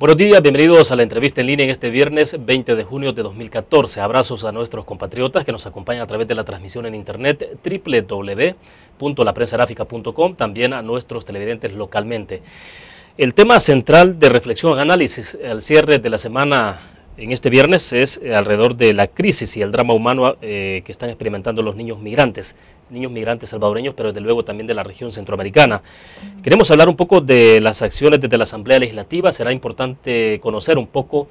Buenos días, bienvenidos a la entrevista en línea en este viernes 20 de junio de 2014. Abrazos a nuestros compatriotas que nos acompañan a través de la transmisión en internet www.laprensagráfica.com, también a nuestros televidentes localmente. El tema central de reflexión, análisis al cierre de la semana en este viernes es alrededor de la crisis y el drama humano que están experimentando los niños migrantes salvadoreños, pero desde luego también de la región centroamericana. Queremos hablar un poco de las acciones desde la Asamblea Legislativa. Será importante conocer un poco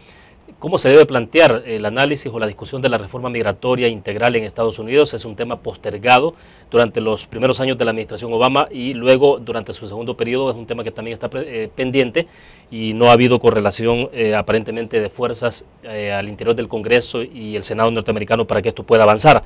cómo se debe plantear el análisis o la discusión de la reforma migratoria integral en Estados Unidos. Es un tema postergado durante los primeros años de la administración Obama y luego durante su segundo periodo es un tema que también está pendiente y no ha habido correlación aparentemente de fuerzas al interior del Congreso y el Senado norteamericano para que esto pueda avanzar.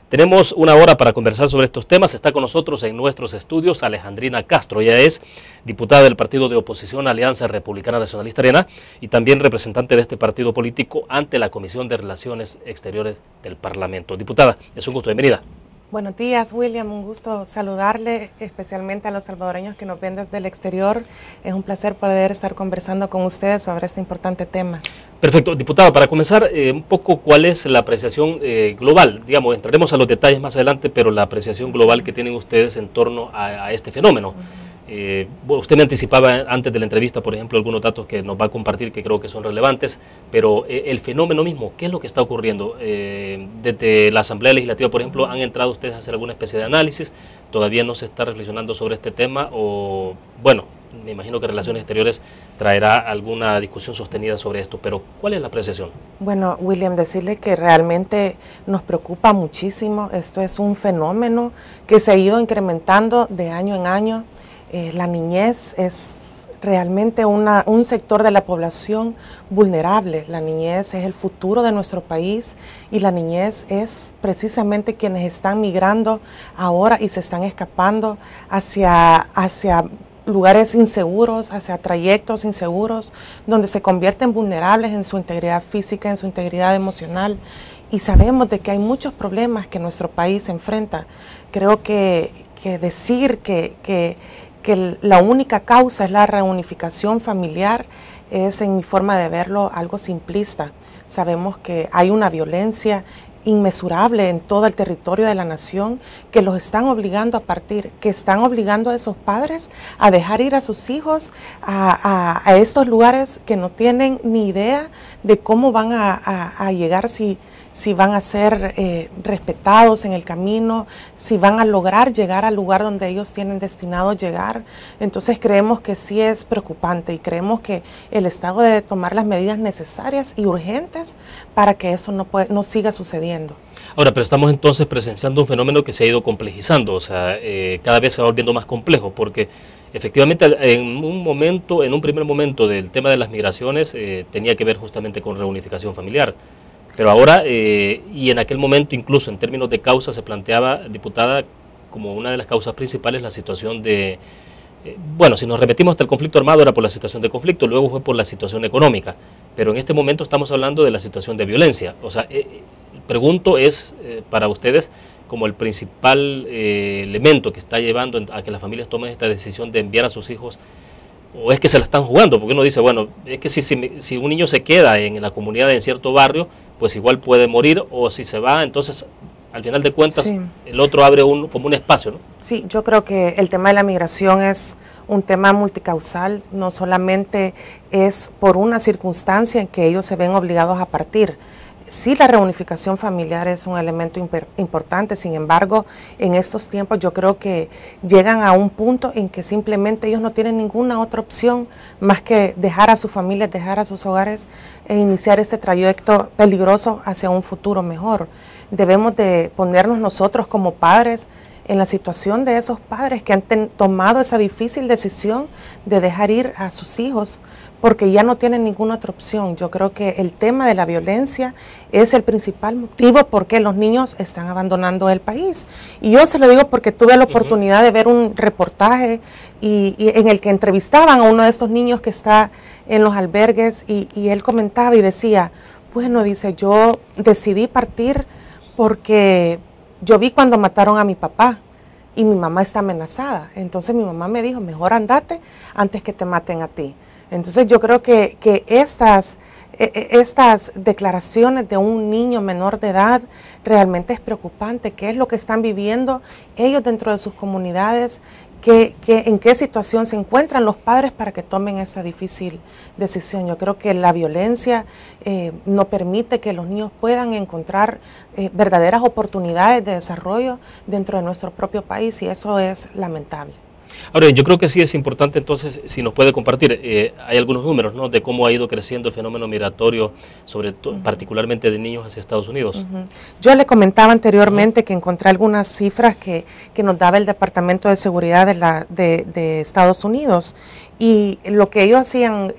Tenemos una hora para conversar sobre estos temas. Está con nosotros en nuestros estudios Alejandrina Castro. Ella es diputada del partido de oposición Alianza Republicana Nacionalista Arena y también representante de este partido político ante la Comisión de Relaciones Exteriores del Parlamento. Diputada, es un gusto, bienvenida. Buenos días, William, un gusto saludarle, especialmente a los salvadoreños que nos ven desde el exterior. Es un placer poder estar conversando con ustedes sobre este importante tema. Perfecto. Diputada, para comenzar, un poco cuál es la apreciación global, digamos, entraremos a los detalles más adelante, pero la apreciación global que tienen ustedes en torno a este fenómeno. Bueno, usted me anticipaba antes de la entrevista, por ejemplo, algunos datos que nos va a compartir que creo que son relevantes, pero el fenómeno mismo, ¿qué es lo que está ocurriendo? Desde la Asamblea Legislativa, por ejemplo, ¿han entrado ustedes a hacer alguna especie de análisis? ¿Todavía no se está reflexionando sobre este tema? O, bueno, me imagino que Relaciones Exteriores traerá alguna discusión sostenida sobre esto, pero ¿cuál es la apreciación? Bueno, William, decirle que realmente nos preocupa muchísimo. Esto es un fenómeno que se ha ido incrementando de año en año. La niñez es realmente un sector de la población vulnerable. La niñez es el futuro de nuestro país y la niñez es precisamente quienes están migrando ahora y se están escapando hacia lugares inseguros, hacia trayectos inseguros, donde se convierten vulnerables en su integridad física, en su integridad emocional. Y sabemos de que hay muchos problemas que nuestro país enfrenta. Creo que decir que la única causa es la reunificación familiar es, en mi forma de verlo, algo simplista. Sabemos que hay una violencia inmesurable en todo el territorio de la nación que los están obligando a partir, que están obligando a esos padres a dejar ir a sus hijos a estos lugares que no tienen ni idea de cómo van a llegar, si van a ser respetados en el camino, si van a lograr llegar al lugar donde ellos tienen destinado llegar. Entonces creemos que sí es preocupante y creemos que el Estado debe tomar las medidas necesarias y urgentes para que eso no siga sucediendo. Ahora, pero estamos entonces presenciando un fenómeno que se ha ido complejizando, o sea, cada vez se va volviendo más complejo, porque efectivamente en un primer momento del tema de las migraciones tenía que ver justamente con reunificación familiar. Pero ahora, y en aquel momento incluso en términos de causa se planteaba, diputada, como una de las causas principales la situación de, bueno, si nos repetimos hasta el conflicto armado era por la situación de conflicto, luego fue por la situación económica, pero en este momento estamos hablando de la situación de violencia. O sea, pregunto es para ustedes como el principal elemento que está llevando a que las familias tomen esta decisión de enviar a sus hijos, o es que se la están jugando, porque uno dice, bueno, es que si un niño se queda en la comunidad en cierto barrio, pues igual puede morir, o si se va, entonces al final de cuentas sí, el otro abre como un espacio, ¿no? Sí, yo creo que el tema de la migración es un tema multicausal, no solamente es por una circunstancia en que ellos se ven obligados a partir. Sí, la reunificación familiar es un elemento importante, sin embargo, en estos tiempos yo creo que llegan a un punto en que simplemente ellos no tienen ninguna otra opción más que dejar a sus familias, dejar a sus hogares e iniciar este trayecto peligroso hacia un futuro mejor. Debemos de ponernos nosotros como padres en la situación de esos padres que han tomado esa difícil decisión de dejar ir a sus hijos, porque ya no tienen ninguna otra opción. Yo creo que el tema de la violencia es el principal motivo por qué los niños están abandonando el país. Y yo se lo digo porque tuve la oportunidad de ver un reportaje y en el que entrevistaban a uno de estos niños que está en los albergues y él comentaba y decía, bueno, dice, yo decidí partir porque yo vi cuando mataron a mi papá y mi mamá está amenazada. Entonces mi mamá me dijo, mejor andate antes que te maten a ti. Entonces yo creo que estas declaraciones de un niño menor de edad realmente es preocupante. ¿Qué es lo que están viviendo ellos dentro de sus comunidades? En qué situación se encuentran los padres para que tomen esa difícil decisión? Yo creo que la violencia no permite que los niños puedan encontrar verdaderas oportunidades de desarrollo dentro de nuestro propio país, y eso es lamentable. Ahora, yo creo que sí es importante entonces, si nos puede compartir, hay algunos números, ¿no?, de cómo ha ido creciendo el fenómeno migratorio, particularmente de niños hacia Estados Unidos. Yo le comentaba anteriormente que encontré algunas cifras que nos daba el Departamento de Seguridad de Estados Unidos, y lo que ellos hacían,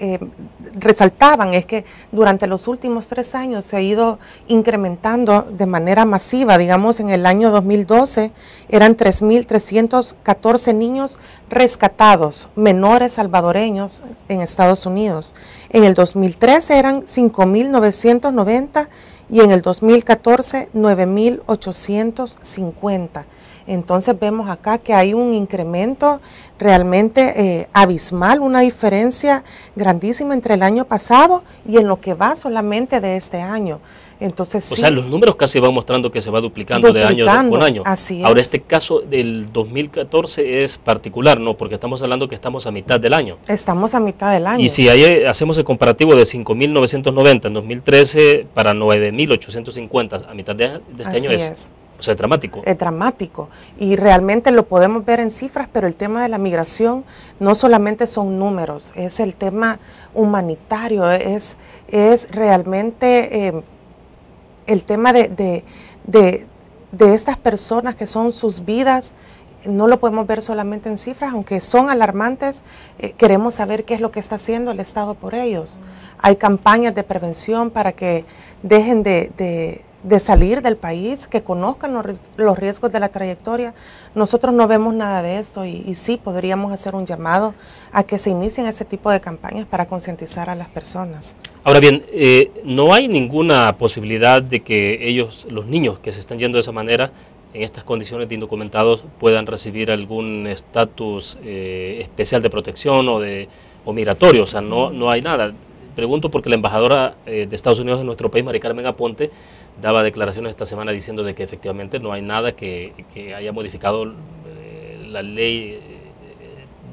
resaltaban, es que durante los últimos 3 años se ha ido incrementando de manera masiva. Digamos, en el año 2012 eran 3.314 niños rescatados, menores salvadoreños en Estados Unidos. En el 2013 eran 5.990 y en el 2014 9.850. Entonces vemos acá que hay un incremento realmente abismal, una diferencia grandísima entre el año pasado y en lo que va solamente de este año. Entonces, o sea, los números casi van mostrando que se va duplicando de año con año. Así es. Ahora, este caso del 2014 es particular, ¿no? Porque estamos hablando que estamos a mitad del año. Estamos a mitad del año. Y si ahí hacemos el comparativo de 5.990 en 2013 para 9.850 a mitad de este año, es dramático. Es dramático, y realmente lo podemos ver en cifras, pero el tema de la migración no solamente son números, es el tema humanitario, es realmente el tema de estas personas que son sus vidas. No lo podemos ver solamente en cifras, aunque son alarmantes. Queremos saber qué es lo que está haciendo el Estado por ellos. Hay campañas de prevención para que dejen de salir del país, que conozcan los riesgos de la trayectoria. Nosotros no vemos nada de esto, y sí podríamos hacer un llamado a que se inicien ese tipo de campañas para concientizar a las personas. Ahora bien, no hay ninguna posibilidad de que ellos, los niños que se están yendo de esa manera, en estas condiciones de indocumentados, puedan recibir algún estatus especial de protección o migratorio. O sea, no hay nada. Pregunto porque la embajadora de Estados Unidos en nuestro país, Mari Carmen Aponte, daba declaraciones esta semana diciendo de que efectivamente no hay nada que haya modificado la ley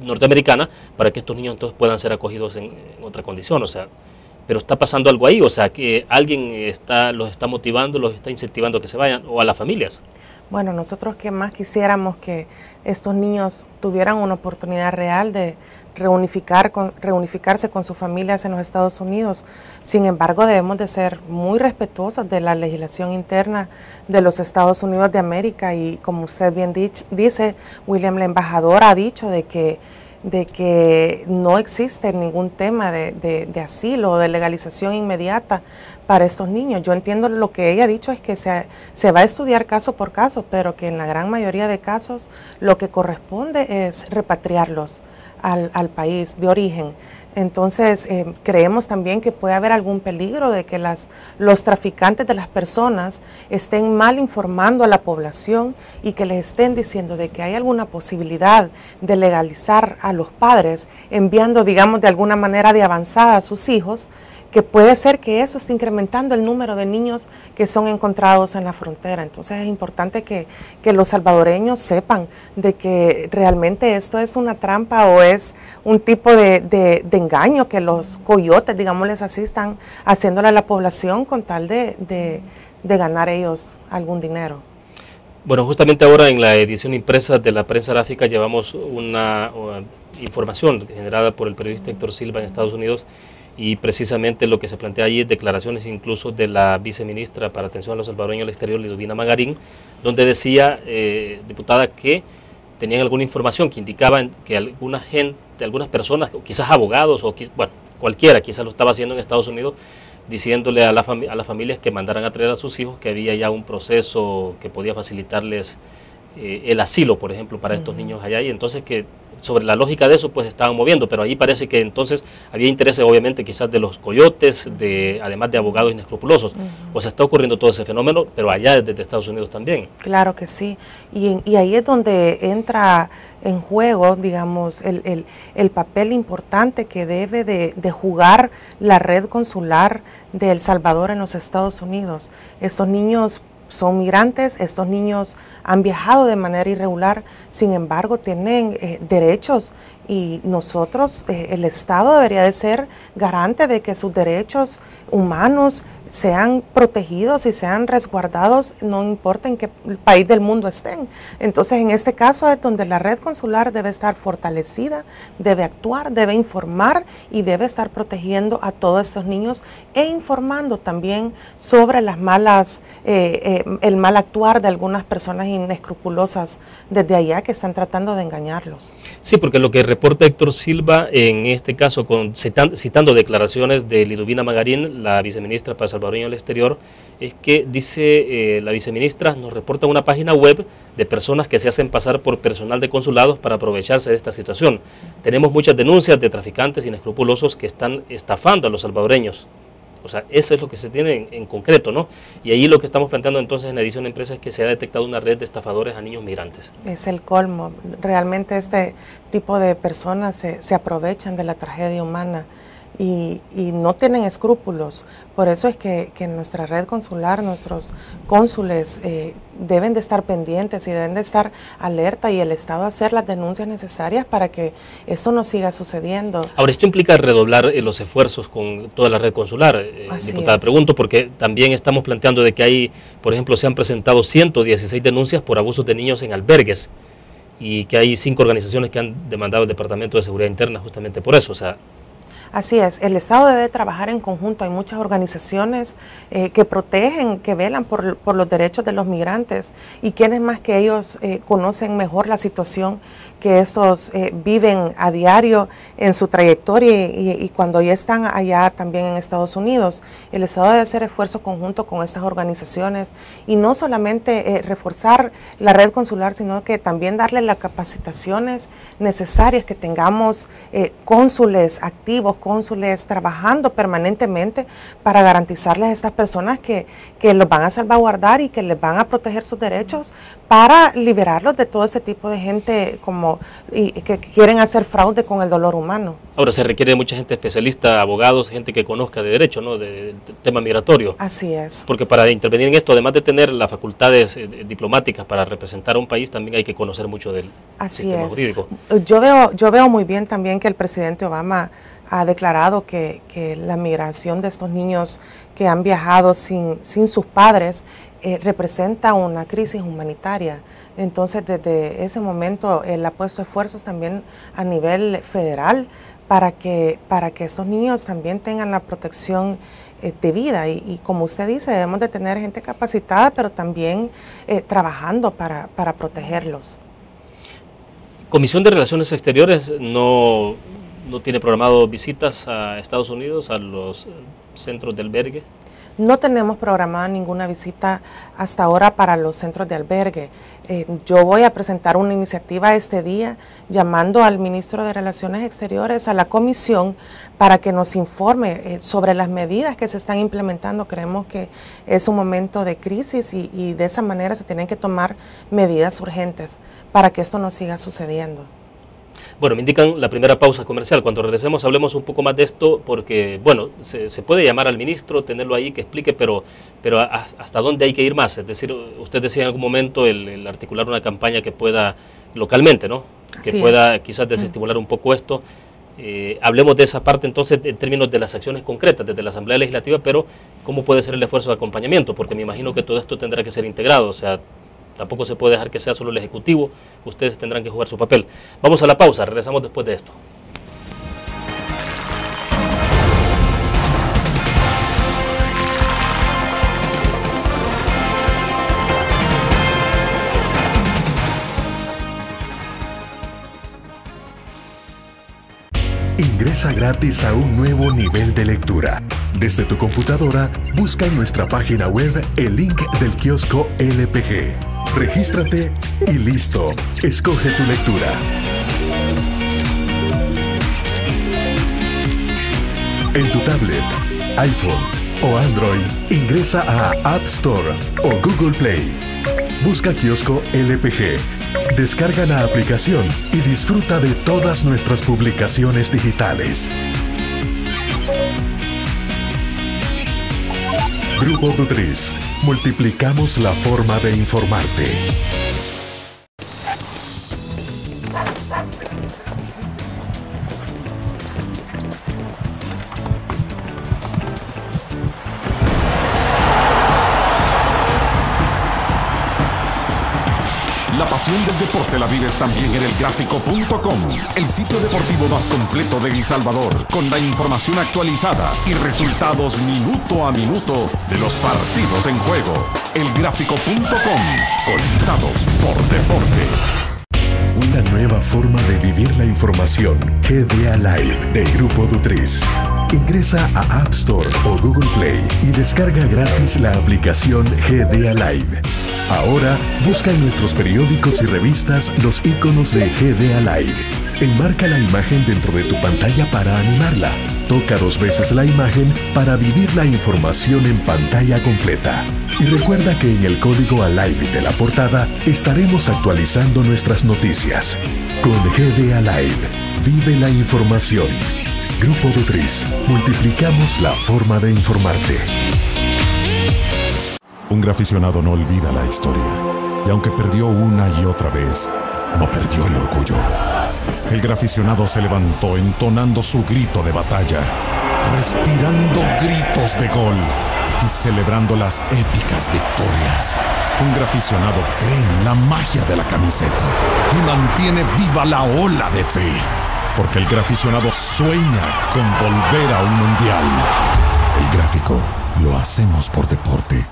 norteamericana para que estos niños entonces puedan ser acogidos en otra condición. O sea, pero está pasando algo ahí, o sea, que alguien los está motivando, los está incentivando a que se vayan, o a las familias. Bueno, nosotros que más quisiéramos que estos niños tuvieran una oportunidad real de reunificarse con sus familias en los Estados Unidos. Sin embargo, debemos de ser muy respetuosos de la legislación interna de los Estados Unidos de América, y como usted bien dice, William, la embajadora ha dicho de que no existe ningún tema de asilo o de legalización inmediata para estos niños. Yo entiendo lo que ella ha dicho, es que se va a estudiar caso por caso, pero que en la gran mayoría de casos lo que corresponde es repatriarlos al país de origen. Entonces, creemos también que puede haber algún peligro de que los traficantes de las personas estén mal informando a la población y que les estén diciendo de que hay alguna posibilidad de legalizar a los padres, enviando, digamos, de alguna manera de avanzada a sus hijos, que puede ser que eso esté incrementando el número de niños que son encontrados en la frontera. Entonces es importante que los salvadoreños sepan de que realmente esto es una trampa o es un tipo de engaño que los coyotes, digámosles así, están haciéndole a la población con tal de ganar ellos algún dinero. Bueno, justamente ahora en la edición impresa de la prensa gráfica llevamos una información generada por el periodista Héctor Silva en Estados Unidos, y precisamente lo que se plantea allí es declaraciones incluso de la viceministra para atención a los salvadoreños al exterior, Liduvina Magarín, donde decía, diputada, que tenían alguna información que indicaba que algunas personas, quizás abogados o bueno, cualquiera, quizás lo estaba haciendo en Estados Unidos, diciéndole a las familias que mandaran a traer a sus hijos, que había ya un proceso que podía facilitarles el asilo, por ejemplo, para estos niños allá, y entonces que sobre la lógica de eso pues estaban moviendo, pero ahí parece que entonces había intereses obviamente quizás de los coyotes, además de abogados inescrupulosos. O sea, está ocurriendo todo ese fenómeno, pero allá desde Estados Unidos también. Claro que sí, y ahí es donde entra en juego, digamos, el papel importante que debe de jugar la red consular de El Salvador en los Estados Unidos. Estos niños son migrantes, estos niños han viajado de manera irregular, sin embargo tienen derechos, y nosotros, el Estado debería de ser garante de que sus derechos humanos sean protegidos y sean resguardados, no importa en qué país del mundo estén. Entonces, en este caso es donde la red consular debe estar fortalecida, debe actuar, debe informar y debe estar protegiendo a todos estos niños e informando también sobre las malas, el mal actuar de algunas personas inescrupulosas desde allá que están tratando de engañarlos. Sí, porque lo que reporta Héctor Silva, en este caso citando declaraciones de Liduvina Magarín, la viceministra para Salvadoreño del Exterior, es que dice la viceministra, nos reporta una página web de personas que se hacen pasar por personal de consulados para aprovecharse de esta situación. Tenemos muchas denuncias de traficantes inescrupulosos que están estafando a los salvadoreños. O sea, eso es lo que se tiene en concreto, ¿no? Y ahí lo que estamos planteando entonces en Edición Empresa es que se ha detectado una red de estafadores a niños migrantes. Es el colmo. Realmente este tipo de personas se aprovechan de la tragedia humana y no tienen escrúpulos. Por eso es que nuestra red consular, nuestros cónsules deben de estar pendientes y deben de estar alerta, y el Estado hacer las denuncias necesarias para que eso no siga sucediendo. Ahora, esto implica redoblar los esfuerzos con toda la red consular, diputada. Pregunto porque también estamos planteando de que hay, por ejemplo, se han presentado 116 denuncias por abusos de niños en albergues, y que hay 5 organizaciones que han demandado al Departamento de Seguridad Interna justamente por eso. O sea, así es, el Estado debe trabajar en conjunto. Hay muchas organizaciones que protegen, que velan por los derechos de los migrantes, y quienes más que ellos conocen mejor la situación que estos viven a diario en su trayectoria y cuando ya están allá también en Estados Unidos. El Estado debe hacer esfuerzo conjunto con estas organizaciones y no solamente reforzar la red consular, sino que también darle las capacitaciones necesarias, que tengamos cónsules activos, cónsules trabajando permanentemente para garantizarles a estas personas que los van a salvaguardar y que les van a proteger sus derechos, para liberarlos de todo ese tipo de gente que quieren hacer fraude con el dolor humano. Ahora, se requiere de mucha gente especialista, abogados, gente que conozca de derecho, ¿no?, del tema migratorio. Así es. Porque para intervenir en esto, además de tener las facultades diplomáticas para representar a un país, también hay que conocer mucho del sistema jurídico. Yo veo muy bien también que el presidente Obama ha declarado que la migración de estos niños que han viajado sin sus padres representa una crisis humanitaria. Entonces, desde ese momento él ha puesto esfuerzos también a nivel federal para que estos niños también tengan la protección debida. Y como usted dice, debemos de tener gente capacitada, pero también trabajando para protegerlos. Comisión de Relaciones Exteriores no tiene programado visitas a Estados Unidos, a los centros de albergue. No tenemos programada ninguna visita hasta ahora para los centros de albergue. Yo voy a presentar una iniciativa este día llamando al ministro de Relaciones Exteriores, a la comisión, para que nos informe sobre las medidas que se están implementando. Creemos que es un momento de crisis y de esa manera se tienen que tomar medidas urgentes para que esto no siga sucediendo. Bueno, me indican la primera pausa comercial. Cuando regresemos hablemos un poco más de esto, porque, bueno, se puede llamar al ministro, tenerlo ahí que explique, pero ¿hasta dónde hay que ir más? Es decir, usted decía en algún momento el articular una campaña que pueda, localmente, ¿no?, que pueda quizás desestimular un poco esto. Hablemos de esa parte entonces en términos de las acciones concretas desde la Asamblea Legislativa, pero ¿cómo puede ser el esfuerzo de acompañamiento? Porque me imagino que todo esto tendrá que ser integrado, o sea, tampoco se puede dejar que sea solo el Ejecutivo, ustedes tendrán que jugar su papel. Vamos a la pausa, regresamos después de esto. Ingresa gratis a un nuevo nivel de lectura. Desde tu computadora, busca en nuestra página web el link del kiosco LPG. Regístrate y listo. Escoge tu lectura. En tu tablet, iPhone o Android, ingresa a App Store o Google Play. Busca Kiosco LPG. Descarga la aplicación y disfruta de todas nuestras publicaciones digitales. Grupo Dutriz. Multiplicamos la forma de informarte. La pasión del deporte la vives también en elgráfico.com, el sitio deportivo más completo de El Salvador, con la información actualizada y resultados minuto a minuto de los partidos en juego. Elgráfico.com, conectados por deporte. Una nueva forma de vivir la información. GDA Live de Grupo Dutriz. Ingresa a App Store o Google Play y descarga gratis la aplicación GDA Live. Ahora, busca en nuestros periódicos y revistas los iconos de GDA Live. Enmarca la imagen dentro de tu pantalla para animarla. Toca 2 veces la imagen para vivir la información en pantalla completa. Y recuerda que en el código ALIVE de la portada estaremos actualizando nuestras noticias. Con GDA Live, vive la información. Grupo Dutriz, multiplicamos la forma de informarte. Un graficionado no olvida la historia, y aunque perdió una y otra vez, no perdió el orgullo. El graficionado se levantó entonando su grito de batalla, respirando gritos de gol y celebrando las épicas victorias. Un graficionado cree en la magia de la camiseta y mantiene viva la ola de fe, porque el graficionado sueña con volver a un mundial. El Gráfico, lo hacemos por deporte.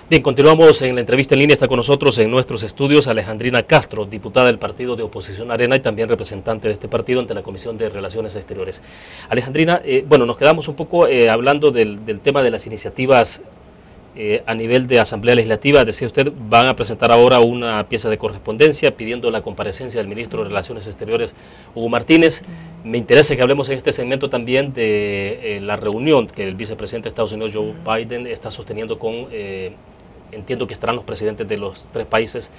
Bien, continuamos en la entrevista en línea. Está con nosotros en nuestros estudios Alejandrina Castro, diputada del partido de Oposición Arena y también representante de este partido ante la Comisión de Relaciones Exteriores. Alejandrina, bueno, nos quedamos un poco hablando del tema de las iniciativas a nivel de Asamblea Legislativa. Decía usted, van a presentar ahora una pieza de correspondencia pidiendo la comparecencia del ministro de Relaciones Exteriores, Hugo Martínez. Me interesa que hablemos en este segmento también de la reunión que el vicepresidente de Estados Unidos, Joe Biden, está sosteniendo con... entiendo que estarán los presidentes de los 3 países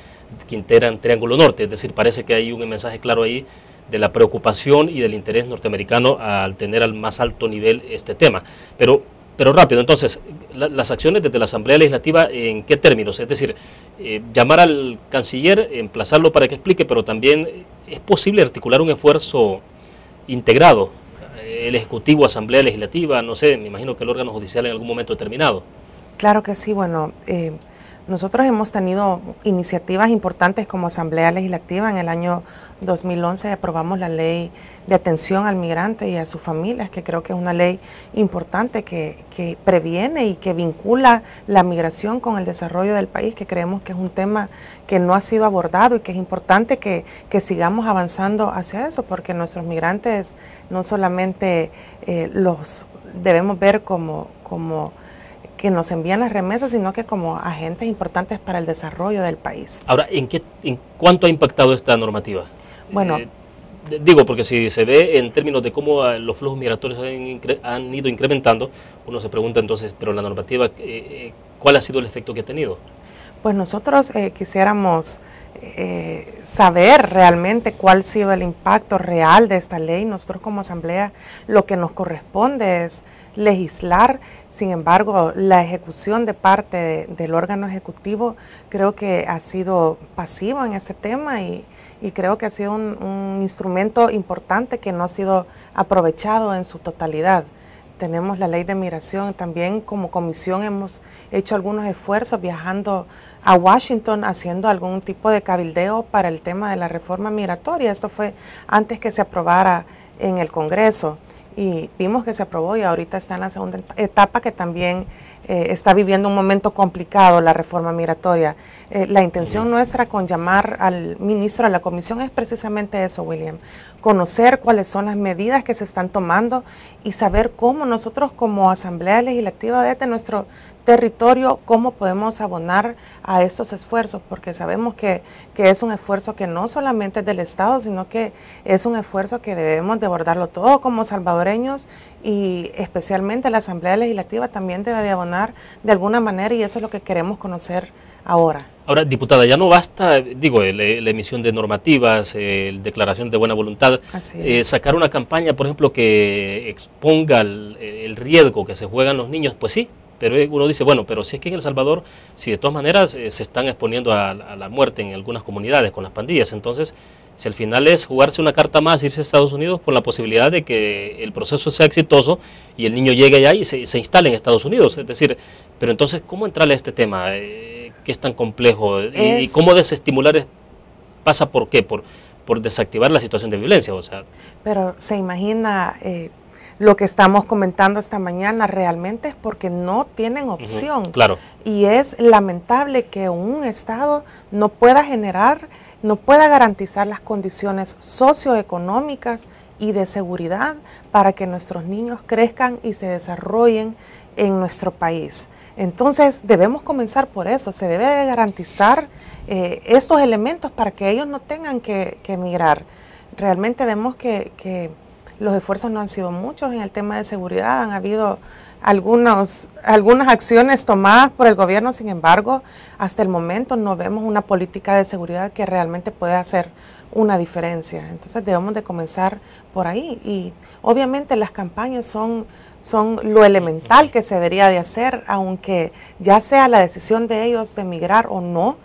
que integran Triángulo Norte, es decir, parece que hay un mensaje claro ahí de la preocupación y del interés norteamericano al tener al más alto nivel este tema. Pero rápido, entonces, las acciones desde la Asamblea Legislativa, ¿en qué términos? Es decir, llamar al canciller, emplazarlo para que explique, pero también es posible articular un esfuerzo integrado, el Ejecutivo, Asamblea Legislativa, no sé, me imagino que el órgano judicial en algún momento determinado. Claro que sí, bueno, nosotros hemos tenido iniciativas importantes como Asamblea Legislativa. En el año 2011 aprobamos la ley de atención al migrante y a sus familias, que creo que es una ley importante que previene y que vincula la migración con el desarrollo del país, que creemos que es un tema que no ha sido abordado y que es importante que sigamos avanzando hacia eso, porque nuestros migrantes no solamente los debemos ver como que nos envían las remesas, sino que como agentes importantes para el desarrollo del país. Ahora, ¿en cuánto ha impactado esta normativa? Bueno, digo, porque si se ve en términos de cómo los flujos migratorios han ido incrementando, uno se pregunta entonces, pero la normativa, ¿cuál ha sido el efecto que ha tenido? Pues nosotros quisiéramos saber realmente cuál ha sido el impacto real de esta ley. Nosotros como Asamblea lo que nos corresponde es legislar. Sin embargo, la ejecución de parte del órgano ejecutivo creo que ha sido pasivo en ese tema y creo que ha sido un instrumento importante que no ha sido aprovechado en su totalidad. Tenemos la ley de migración, también como comisión hemos hecho algunos esfuerzos viajando a Washington, haciendo algún tipo de cabildeo para el tema de la reforma migratoria. Esto fue antes que se aprobara en el Congreso. y vimos que se aprobó y ahorita está en la segunda etapa que también está viviendo un momento complicado la reforma migratoria. La intención nuestra con llamar al ministro a la comisión es precisamente eso, William, conocer cuáles son las medidas que se están tomando y saber cómo nosotros como Asamblea Legislativa desde nuestro territorio, cómo podemos abonar a estos esfuerzos, porque sabemos que es un esfuerzo que no solamente es del Estado, sino que es un esfuerzo que debemos de abordarlo todo como salvadoreños y especialmente la Asamblea Legislativa también debe de abonar de alguna manera y eso es lo que queremos conocer ahora. Ahora, diputada, ya no basta, digo, la emisión de normativas, declaración de buena voluntad, sacar una campaña, por ejemplo, que exponga el riesgo que se juegan los niños, pues sí, pero uno dice, bueno, pero si es que en El Salvador, si de todas maneras se están exponiendo a la muerte en algunas comunidades con las pandillas, entonces, si al final es jugarse una carta más, irse a Estados Unidos con la posibilidad de que el proceso sea exitoso y el niño llegue allá y se instale en Estados Unidos, es decir, pero entonces, ¿cómo entrarle a este tema? ¿Qué es tan complejo? ¿Y cómo desestimular? ¿Pasa por qué? Por desactivar la situación de violencia, o sea. Pero se imagina lo que estamos comentando esta mañana realmente es porque no tienen opción. Claro. Y es lamentable que un Estado no pueda garantizar las condiciones socioeconómicas y de seguridad para que nuestros niños crezcan y se desarrollen en nuestro país. Entonces debemos comenzar por eso, se debe de garantizar estos elementos para que ellos no tengan que emigrar. Realmente vemos que los esfuerzos no han sido muchos en el tema de seguridad, han habido algunas acciones tomadas por el gobierno, sin embargo, hasta el momento no vemos una política de seguridad que realmente pueda hacer una diferencia. Entonces debemos de comenzar por ahí y obviamente las campañas son lo elemental que se debería de hacer, aunque ya sea la decisión de ellos de emigrar o no,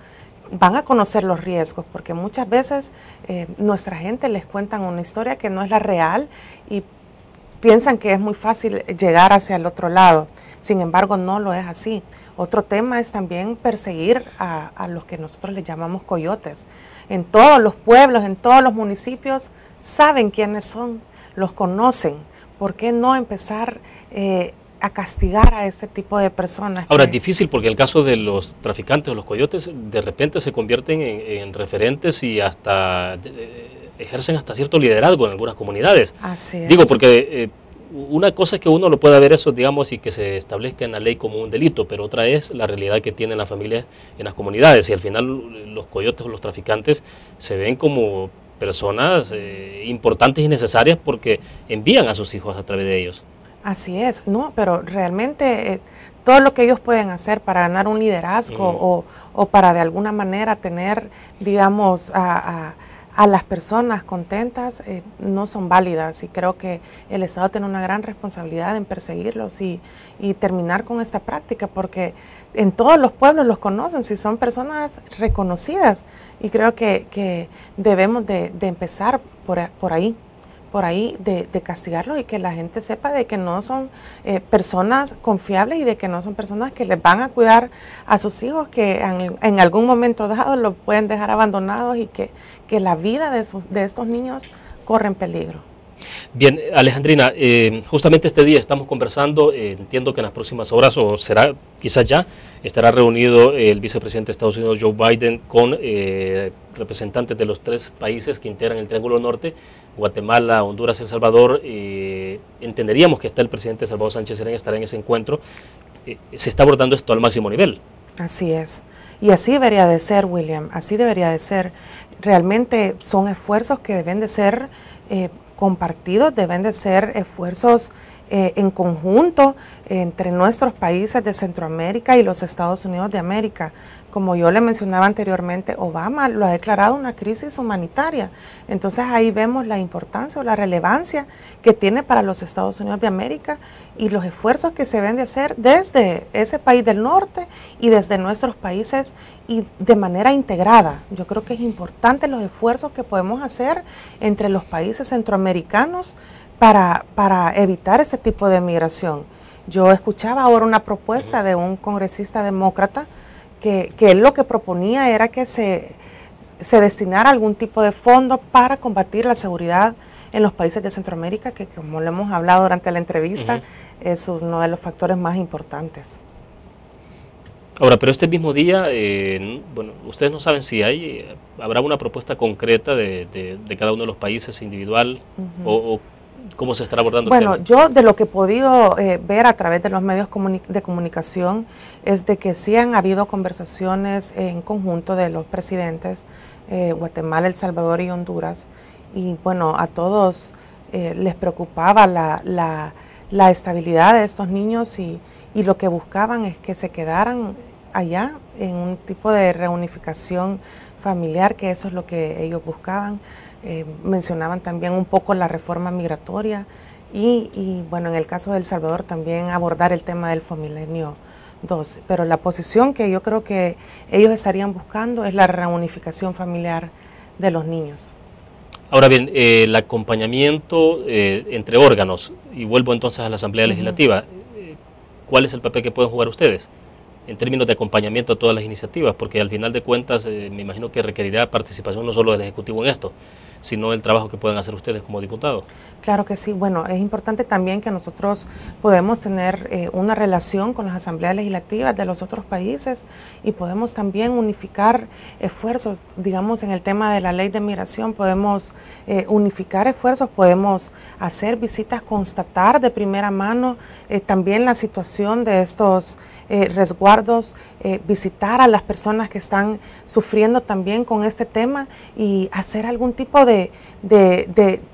van a conocer los riesgos, porque muchas veces nuestra gente les cuentan una historia que no es la real y piensan que es muy fácil llegar hacia el otro lado. Sin embargo, no lo es así. Otro tema es también perseguir a los que nosotros les llamamos coyotes. En todos los pueblos, en todos los municipios, saben quiénes son, los conocen. ¿Por qué no empezar a castigar a ese tipo de personas? Ahora, es difícil porque en el caso de los traficantes o los coyotes, de repente se convierten en referentes y hasta ejercen hasta cierto liderazgo en algunas comunidades. Así es. Digo, porque una cosa es que uno lo pueda ver eso, digamos, y que se establezca en la ley como un delito, pero otra es la realidad que tienen las familias en las comunidades y al final los coyotes o los traficantes se ven como personas importantes y necesarias porque envían a sus hijos a través de ellos. Así es, no, pero realmente todo lo que ellos pueden hacer para ganar un liderazgo o para de alguna manera tener, digamos, a las personas contentas no son válidas y creo que el Estado tiene una gran responsabilidad en perseguirlos y terminar con esta práctica porque en todos los pueblos los conocen, si son personas reconocidas y creo que debemos de empezar por ahí de castigarlos y que la gente sepa de que no son personas confiables y de que no son personas que les van a cuidar a sus hijos, que en algún momento dado los pueden dejar abandonados y que la vida de estos niños corre en peligro. Bien, Alejandrina, justamente este día estamos conversando, entiendo que en las próximas horas, o será quizás ya, estará reunido el vicepresidente de Estados Unidos, Joe Biden, con representantes de los 3 países que integran el Triángulo Norte, Guatemala, Honduras, El Salvador. Entenderíamos que está el presidente Salvador Sánchez Serén, estará en ese encuentro. Se está abordando esto al máximo nivel. Así es. Y así debería de ser, William, así debería de ser. Realmente son esfuerzos que deben de ser compartidos, deben de ser esfuerzos en conjunto entre nuestros países de Centroamérica y los Estados Unidos de América. Como yo le mencionaba anteriormente, Obama lo ha declarado una crisis humanitaria. Entonces ahí vemos la importancia o la relevancia que tiene para los Estados Unidos de América y los esfuerzos que se deben de hacer desde ese país del norte y desde nuestros países y de manera integrada. Yo creo que es importante los esfuerzos que podemos hacer entre los países centroamericanos para evitar ese tipo de migración. Yo escuchaba ahora una propuesta de un congresista demócrata que él lo que proponía era que se destinara algún tipo de fondo para combatir la seguridad en los países de Centroamérica, que como lo hemos hablado durante la entrevista, es uno de los factores más importantes. Ahora, pero este mismo día, bueno, ustedes no saben si habrá una propuesta concreta de cada uno de los países individual o cómo se estará abordando el tema. Bueno, yo de lo que he podido ver a través de los medios de comunicación es de que sí han habido conversaciones en conjunto de los presidentes Guatemala, El Salvador y Honduras, y bueno, a todos les preocupaba la estabilidad de estos niños y lo que buscaban es que se quedaran allá en un tipo de reunificación familiar, que eso es lo que ellos buscaban. Mencionaban también un poco la reforma migratoria y bueno, en el caso de El Salvador también abordar el tema del Fomilenio 2, pero la posición que yo creo que ellos estarían buscando es la reunificación familiar de los niños. Ahora bien, el acompañamiento entre órganos, y vuelvo entonces a la Asamblea Legislativa, ¿cuál es el papel que pueden jugar ustedes en términos de acompañamiento a todas las iniciativas? Porque al final de cuentas me imagino que requerirá participación no solo del Ejecutivo en esto, sino el trabajo que pueden hacer ustedes como diputados. Claro que sí. Bueno, es importante también que nosotros podemos tener una relación con las asambleas legislativas de los otros países y podemos también unificar esfuerzos, digamos, en el tema de la ley de migración, podemos unificar esfuerzos, podemos hacer visitas, constatar de primera mano también la situación de estos resguardos, visitar a las personas que están sufriendo también con este tema y hacer algún tipo de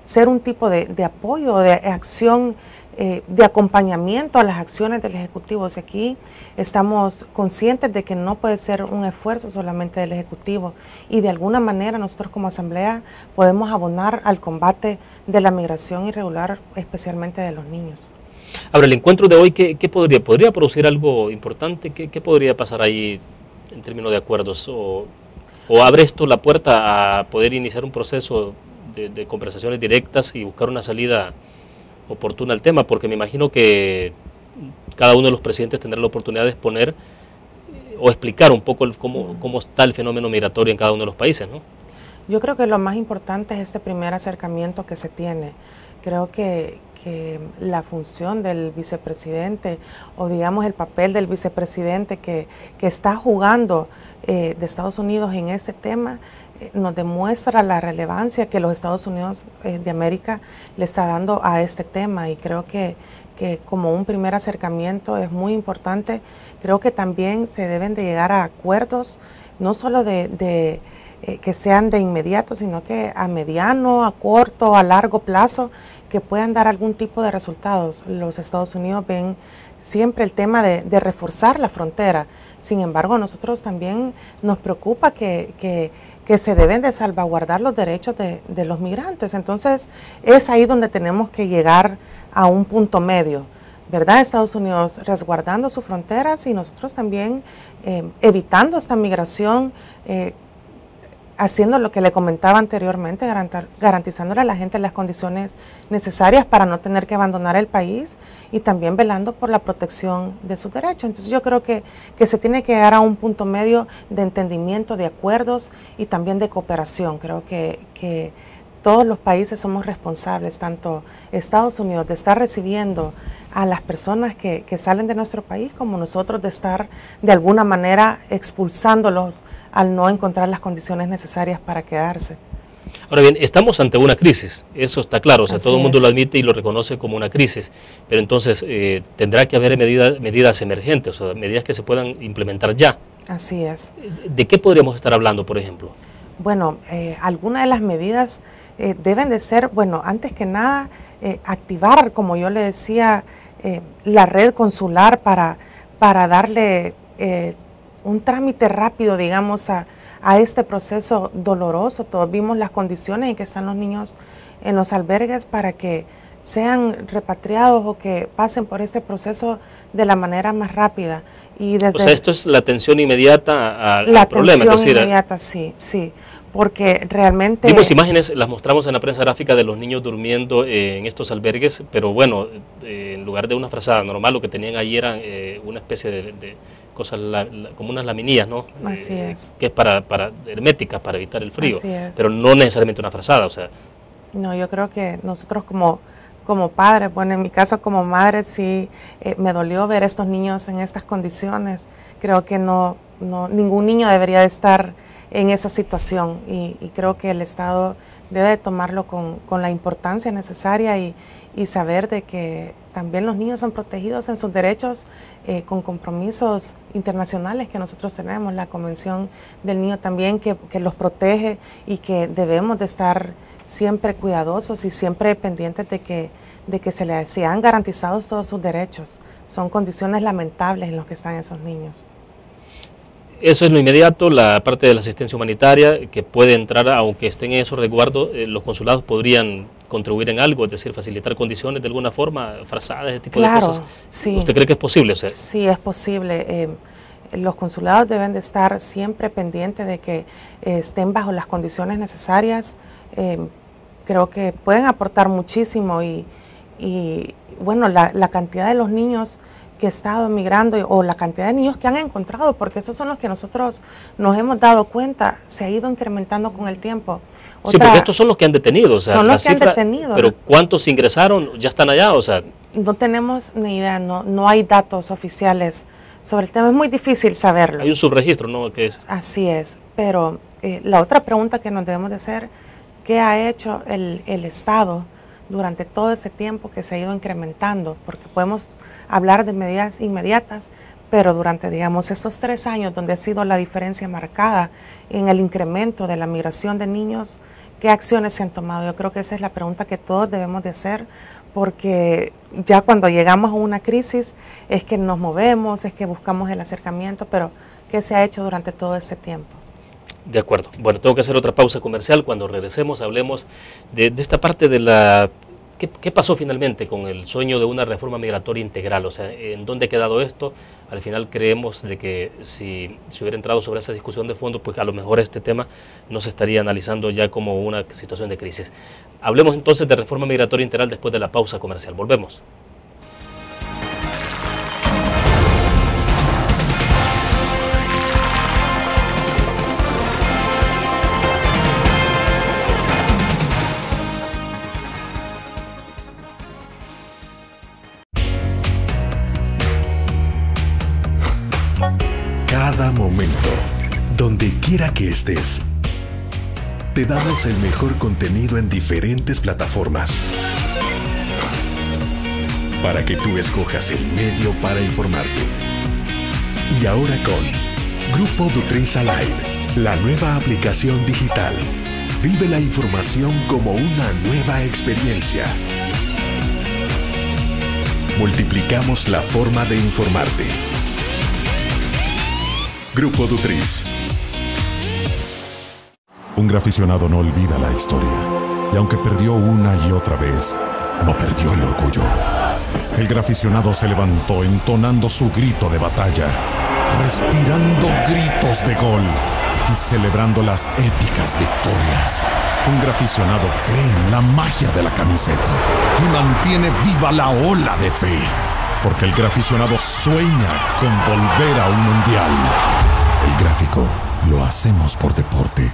ser un tipo de apoyo, de acción, de acompañamiento a las acciones del Ejecutivo. Y aquí estamos conscientes de que no puede ser un esfuerzo solamente del Ejecutivo y de alguna manera nosotros como Asamblea podemos abonar al combate de la migración irregular, especialmente de los niños. Ahora, el encuentro de hoy, ¿qué podría producir algo importante? ¿Qué podría pasar ahí en términos de acuerdos? ¿O abre esto la puerta a poder iniciar un proceso de conversaciones directas y buscar una salida oportuna al tema? Porque me imagino que cada uno de los presidentes tendrá la oportunidad de exponer o explicar un poco cómo está el fenómeno migratorio en cada uno de los países, ¿no? Yo creo que lo más importante es este primer acercamiento que se tiene. Creo que la función del vicepresidente, o digamos el papel del vicepresidente que está jugando de Estados Unidos en este tema, nos demuestra la relevancia que los Estados Unidos de América le está dando a este tema, y creo que como un primer acercamiento es muy importante. Creo que también se deben de llegar a acuerdos, no solo que sean de inmediato, sino que a mediano, a corto, a largo plazo, que puedan dar algún tipo de resultados. Los Estados Unidos ven siempre el tema de reforzar la frontera. Sin embargo, a nosotros también nos preocupa que se deben de salvaguardar los derechos de los migrantes. Entonces, es ahí donde tenemos que llegar a un punto medio, ¿verdad? Estados Unidos resguardando sus fronteras y nosotros también evitando esta migración, haciendo lo que le comentaba anteriormente, garantizándole a la gente las condiciones necesarias para no tener que abandonar el país y también velando por la protección de sus derechos. Entonces yo creo que se tiene que llegar a un punto medio de entendimiento, de acuerdos y también de cooperación. Creo que todos los países somos responsables, tanto Estados Unidos de estar recibiendo a las personas que salen de nuestro país, como nosotros de estar de alguna manera expulsándolos al no encontrar las condiciones necesarias para quedarse. Ahora bien, estamos ante una crisis, eso está claro, o sea, Así todo el mundo es. lo admite y lo reconoce como una crisis, pero entonces tendrá que haber medidas emergentes, o sea, medidas que se puedan implementar ya. Así es. ¿De qué podríamos estar hablando, por ejemplo? Bueno, algunas de las medidas deben de ser, bueno, antes que nada, activar, como yo le decía, la red consular para darle un trámite rápido, digamos, a este proceso doloroso. Todos vimos las condiciones en que están los niños en los albergues para que sean repatriados o que pasen por este proceso de la manera más rápida. Y desde O sea, esto es la atención inmediata al la problema. atención Es decir, inmediata, sí, porque realmente... vimos imágenes, las mostramos en la prensa gráfica de los niños durmiendo en estos albergues, pero bueno, en lugar de una frazada normal, lo que tenían ahí eran una especie de cosas como unas laminillas, ¿no? Así es. Que es para herméticas, para evitar el frío, Así es. pero no necesariamente una frazada, o sea, No, yo creo que nosotros como padres, bueno, en mi caso como madre sí me dolió ver a estos niños en estas condiciones. Creo que ningún niño debería de estar en esa situación y creo que el Estado debe de tomarlo con la importancia necesaria y saber de que también los niños son protegidos en sus derechos con compromisos internacionales que nosotros tenemos, la Convención del Niño también que los protege y que debemos de estar siempre cuidadosos y siempre pendientes de que sean garantizados todos sus derechos. Son condiciones lamentables en las que están esos niños. Eso es lo inmediato, la parte de la asistencia humanitaria que puede entrar, aunque estén en esos resguardos, los consulados podrían contribuir en algo, es decir, facilitar condiciones de alguna forma, frazadas, ese tipo de cosas. Sí. ¿Usted cree que es posible? O sea, sí, es posible. Los consulados deben de estar siempre pendientes de que estén bajo las condiciones necesarias. Creo que pueden aportar muchísimo y bueno, la cantidad de los niños que ha estado emigrando o la cantidad de niños que han encontrado, porque esos son los que nosotros nos hemos dado cuenta, se ha ido incrementando con el tiempo. Sí, porque estos son los que han detenido, o sea, son los que han detenido. Pero ¿cuántos ingresaron? ¿Ya están allá? O sea, no tenemos ni idea, no hay datos oficiales sobre el tema, es muy difícil saberlo. Hay un subregistro, ¿no? Así es, pero la otra pregunta que nos debemos de hacer, ¿qué ha hecho el Estado durante todo ese tiempo que se ha ido incrementando? Porque podemos hablar de medidas inmediatas, pero durante, digamos, estos 3 años donde ha sido la diferencia marcada en el incremento de la migración de niños, ¿qué acciones se han tomado? Yo creo que esa es la pregunta que todos debemos de hacer, porque ya cuando llegamos a una crisis es que nos movemos, es que buscamos el acercamiento, pero ¿qué se ha hecho durante todo este tiempo? De acuerdo. Bueno, tengo que hacer otra pausa comercial. Cuando regresemos hablemos de esta parte de la... ¿Qué pasó finalmente con el sueño de una reforma migratoria integral? O sea, ¿en dónde ha quedado esto? Al final creemos de que si hubiera entrado sobre esa discusión de fondo, pues a lo mejor este tema no se estaría analizando ya como una situación de crisis. Hablemos entonces de reforma migratoria integral después de la pausa comercial. Volvemos. Cada momento, donde quiera que estés, te damos el mejor contenido en diferentes plataformas para que tú escojas el medio para informarte. Y ahora con Grupo Dutris Alive, la nueva aplicación digital. Vive la información como una nueva experiencia. Multiplicamos la forma de informarte. Grupo Dutris. Un graficionado no olvida la historia, y aunque perdió una y otra vez, no perdió el orgullo. El graficionado se levantó entonando su grito de batalla, respirando gritos de gol y celebrando las épicas victorias. Un graficionado cree en la magia de la camiseta y mantiene viva la ola de fe, porque el graficionado sueña con volver a un mundial. El gráfico lo hacemos por deporte.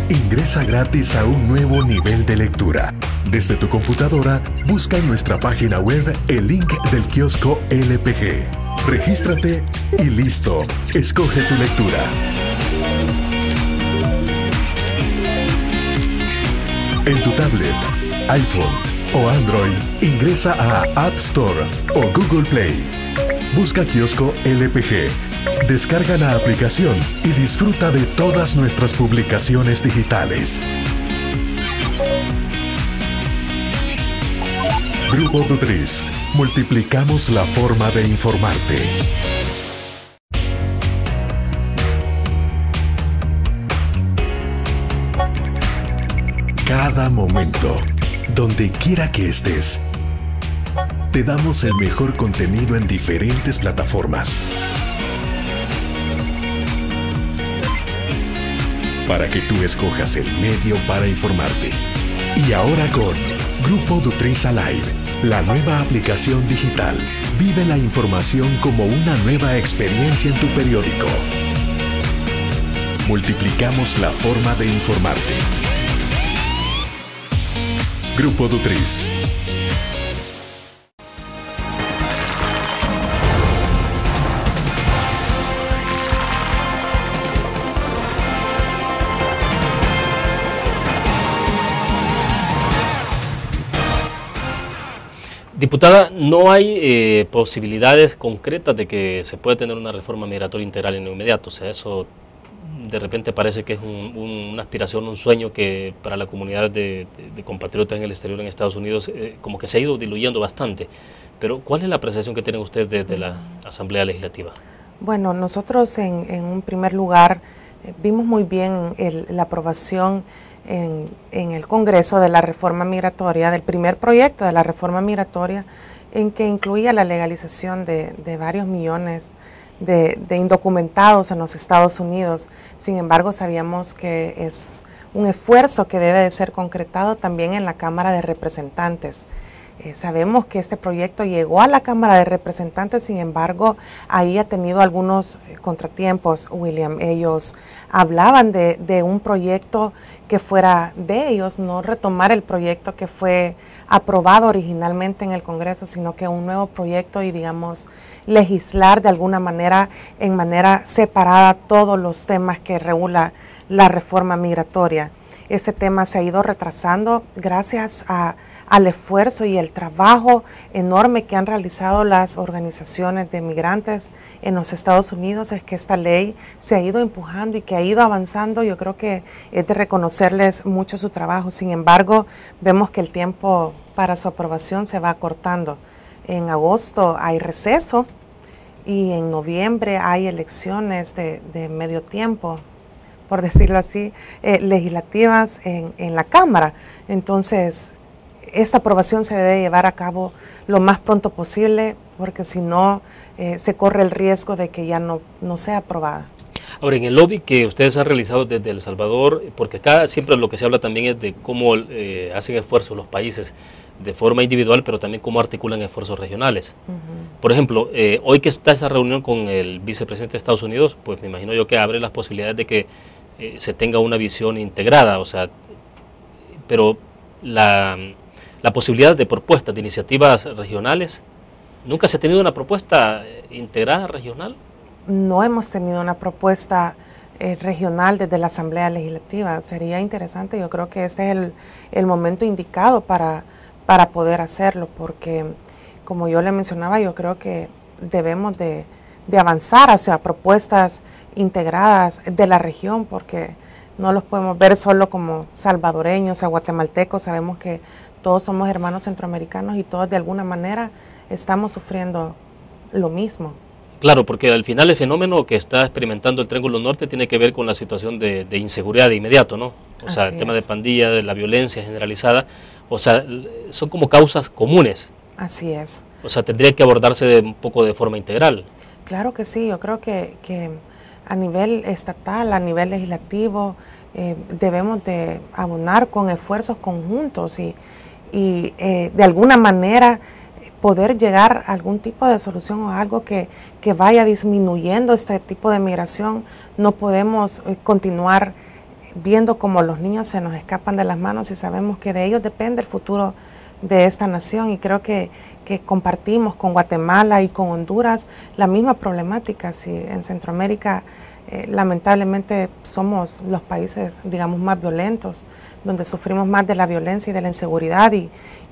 Ingresa gratis a un nuevo nivel de lectura. Desde tu computadora, busca en nuestra página web el link del kiosco LPG. Regístrate y listo. Escoge tu lectura. En tu tablet, iPhone o Android, ingresa a App Store o Google Play. Busca kiosco LPG. Descarga la aplicación y disfruta de todas nuestras publicaciones digitales. Grupo Dutris. Multiplicamos la forma de informarte. Cada momento, donde quiera que estés, te damos el mejor contenido en diferentes plataformas para que tú escojas el medio para informarte. Y ahora con Grupo Dutris Alive, la nueva aplicación digital. Vive la información como una nueva experiencia en tu periódico. Multiplicamos la forma de informarte. Grupo Dutris. Diputada, ¿no hay posibilidades concretas de que se pueda tener una reforma migratoria integral en lo inmediato? O sea, eso de repente parece que es una aspiración, un sueño que para la comunidad de compatriotas en el exterior, en Estados Unidos, como que se ha ido diluyendo bastante. Pero, ¿cuál es la apreciación que tienen ustedes desde la Asamblea Legislativa? Bueno, nosotros en un primer lugar vimos muy bien la aprobación en el Congreso de la reforma migratoria, del primer proyecto de la reforma migratoria, en que incluía la legalización de varios millones de indocumentados en los Estados Unidos. Sin embargo, sabíamos que es un esfuerzo que debe de ser concretado también en la Cámara de Representantes. Sabemos que este proyecto llegó a la Cámara de Representantes, sin embargo, ahí ha tenido algunos contratiempos, William. Ellos hablaban de un proyecto que fuera de ellos, no retomar el proyecto que fue aprobado originalmente en el Congreso, sino que un nuevo proyecto y, digamos, legislar de alguna manera, en manera separada, todos los temas que regula la reforma migratoria. Ese tema se ha ido retrasando gracias al esfuerzo y el trabajo enorme que han realizado las organizaciones de migrantes en los Estados Unidos. Es que esta ley se ha ido empujando y que ha ido avanzando. Yo creo que es de reconocerles mucho su trabajo. Sin embargo, vemos que el tiempo para su aprobación se va acortando. En agosto hay receso y en noviembre hay elecciones de medio tiempo, por decirlo así, legislativas en la Cámara. Entonces, esta aprobación se debe llevar a cabo lo más pronto posible, porque si no, se corre el riesgo de que ya no sea aprobada. Ahora, en el lobby que ustedes han realizado desde El Salvador, porque acá siempre lo que se habla también es de cómo hacen esfuerzos los países de forma individual, pero también cómo articulan esfuerzos regionales. Por ejemplo, hoy que está esa reunión con el vicepresidente de Estados Unidos, pues me imagino yo que abre las posibilidades de que se tenga una visión integrada, o sea, pero la posibilidad de propuestas, de iniciativas regionales, ¿nunca se ha tenido una propuesta integrada regional? No hemos tenido una propuesta regional desde la Asamblea Legislativa. Sería interesante, yo creo que este es el momento indicado para poder hacerlo, porque como yo le mencionaba, yo creo que debemos de avanzar hacia propuestas integradas de la región, porque no los podemos ver solo como salvadoreños o guatemaltecos. Sabemos que todos somos hermanos centroamericanos y todos de alguna manera estamos sufriendo lo mismo. Claro, porque al final el fenómeno que está experimentando el Triángulo Norte tiene que ver con la situación de inseguridad de inmediato, ¿no? O sea, el tema de pandilla, de la violencia generalizada, o sea, son como causas comunes. Así es. O sea, tendría que abordarse un poco de forma integral. Claro que sí, yo creo que a nivel estatal, a nivel legislativo, debemos de abonar con esfuerzos conjuntos y de alguna manera poder llegar a algún tipo de solución o algo que vaya disminuyendo este tipo de migración. No podemos continuar viendo cómo los niños se nos escapan de las manos y sabemos que de ellos depende el futuro de esta nación, y creo que compartimos con Guatemala y con Honduras la misma problemática. Si en Centroamérica lamentablemente somos los países, digamos, más violentos, donde sufrimos más de la violencia y de la inseguridad,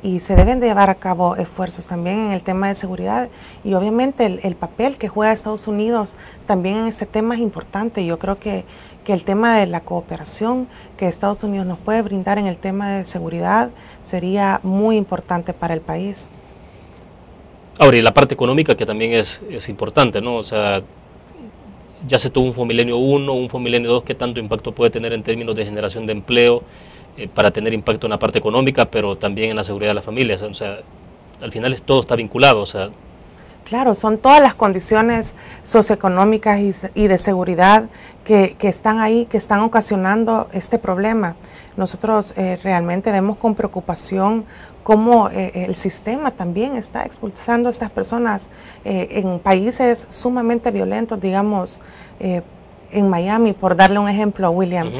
y se deben de llevar a cabo esfuerzos también en el tema de seguridad, y obviamente el papel que juega Estados Unidos también en este tema es importante. Yo creo que el tema de la cooperación que Estados Unidos nos puede brindar en el tema de seguridad sería muy importante para el país. Ahora, y la parte económica que también es importante, ¿no? O sea, ya se tuvo un Fomilenio 1, un Fomilenio 2, ¿qué tanto impacto puede tener en términos de generación de empleo para tener impacto en la parte económica, pero también en la seguridad de las familias? O sea, al final todo está vinculado, o sea. Claro, son todas las condiciones socioeconómicas y de seguridad que están ahí, que están ocasionando este problema. Nosotros realmente vemos con preocupación cómo el sistema también está expulsando a estas personas en países sumamente violentos, digamos, en Miami, por darle un ejemplo, William.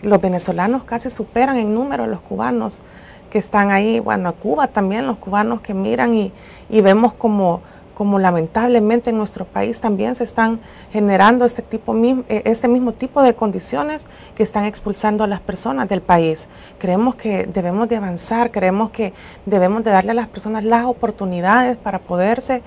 Los venezolanos casi superan en número a los cubanos. están ahí, bueno, Cuba también, los cubanos que miran y vemos como lamentablemente en nuestro país también se están generando este mismo tipo de condiciones que están expulsando a las personas del país. Creemos que debemos de avanzar, creemos que debemos de darle a las personas las oportunidades para poderse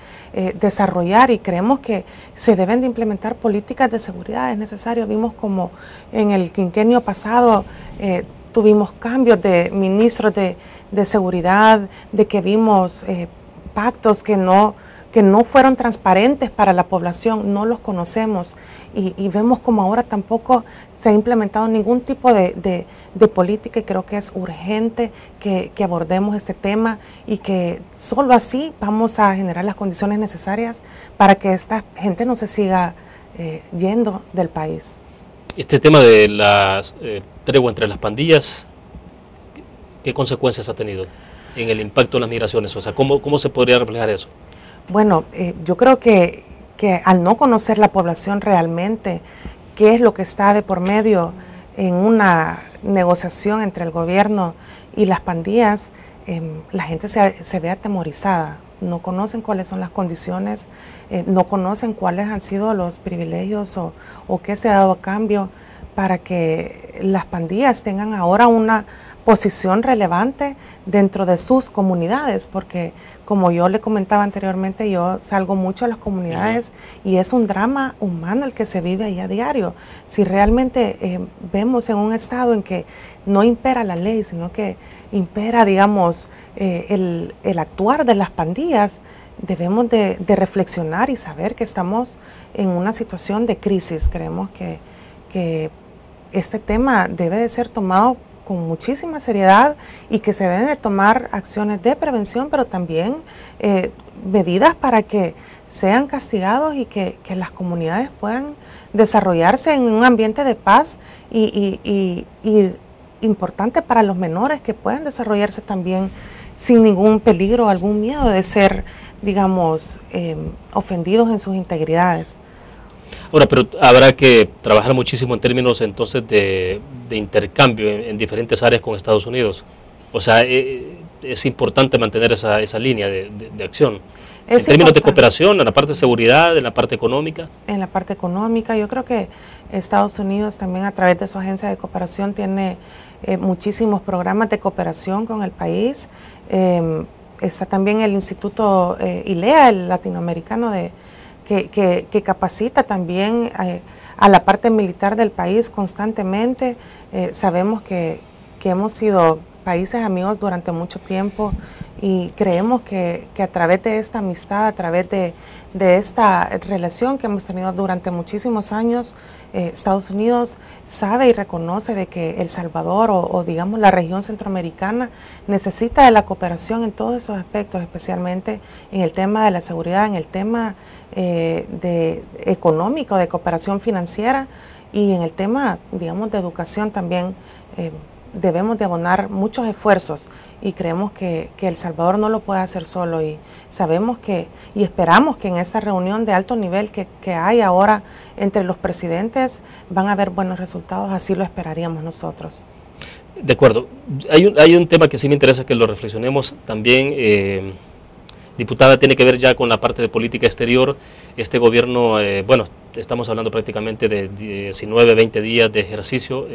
desarrollar, y creemos que se deben de implementar políticas de seguridad. Es necesario, vimos como en el quinquenio pasado tuvimos cambios de ministros de seguridad, de que vimos pactos que no fueron transparentes para la población, no los conocemos, y vemos como ahora tampoco se ha implementado ningún tipo de política, y creo que es urgente que abordemos este tema, y que solo así vamos a generar las condiciones necesarias para que esta gente no se siga yendo del país. Este tema de la tregua entre las pandillas, ¿qué consecuencias ha tenido en el impacto de las migraciones? O sea, ¿cómo se podría reflejar eso? Bueno, yo creo que al no conocer la población realmente qué es lo que está de por medio en una negociación entre el gobierno y las pandillas, la gente se ve atemorizada. No conocen cuáles son las condiciones, no conocen cuáles han sido los privilegios o qué se ha dado a cambio para que las pandillas tengan ahora una posición relevante dentro de sus comunidades, porque como yo le comentaba anteriormente, yo salgo mucho a las comunidades y es un drama humano el que se vive ahí a diario. Si realmente vemos en un estado en que no impera la ley, sino que impera, digamos, el actuar de las pandillas, debemos de reflexionar y saber que estamos en una situación de crisis. Creemos que este tema debe de ser tomado con muchísima seriedad y que se deben de tomar acciones de prevención, pero también medidas para que sean castigados y que las comunidades puedan desarrollarse en un ambiente de paz y importante para los menores, que puedan desarrollarse también sin ningún peligro o algún miedo de ser, digamos, ofendidos en sus integridades. Ahora, pero habrá que trabajar muchísimo en términos entonces de intercambio en diferentes áreas con Estados Unidos. O sea, es importante mantener esa línea de acción. En términos de cooperación, en la parte de seguridad, en la parte económica. En la parte económica, yo creo que Estados Unidos también a través de su agencia de cooperación tiene muchísimos programas de cooperación con el país. Está también el Instituto ILEA, el latinoamericano, que capacita también a la parte militar del país constantemente. Sabemos que hemos sido países amigos durante mucho tiempo y creemos que a través de esta amistad, a través de esta relación que hemos tenido durante muchísimos años, Estados Unidos sabe y reconoce de que El Salvador o digamos la región centroamericana necesita de la cooperación en todos esos aspectos, especialmente en el tema de la seguridad, en el tema económico, de cooperación financiera, y en el tema, digamos, de educación también. Debemos de abonar muchos esfuerzos y creemos que El Salvador no lo puede hacer solo, y sabemos y esperamos que en esta reunión de alto nivel que hay ahora entre los presidentes van a haber buenos resultados, así lo esperaríamos nosotros. De acuerdo. Hay un tema que sí me interesa que lo reflexionemos también, diputada, tiene que ver ya con la parte de política exterior. Este gobierno, bueno, estamos hablando prácticamente de 19, 20 días de ejercicio,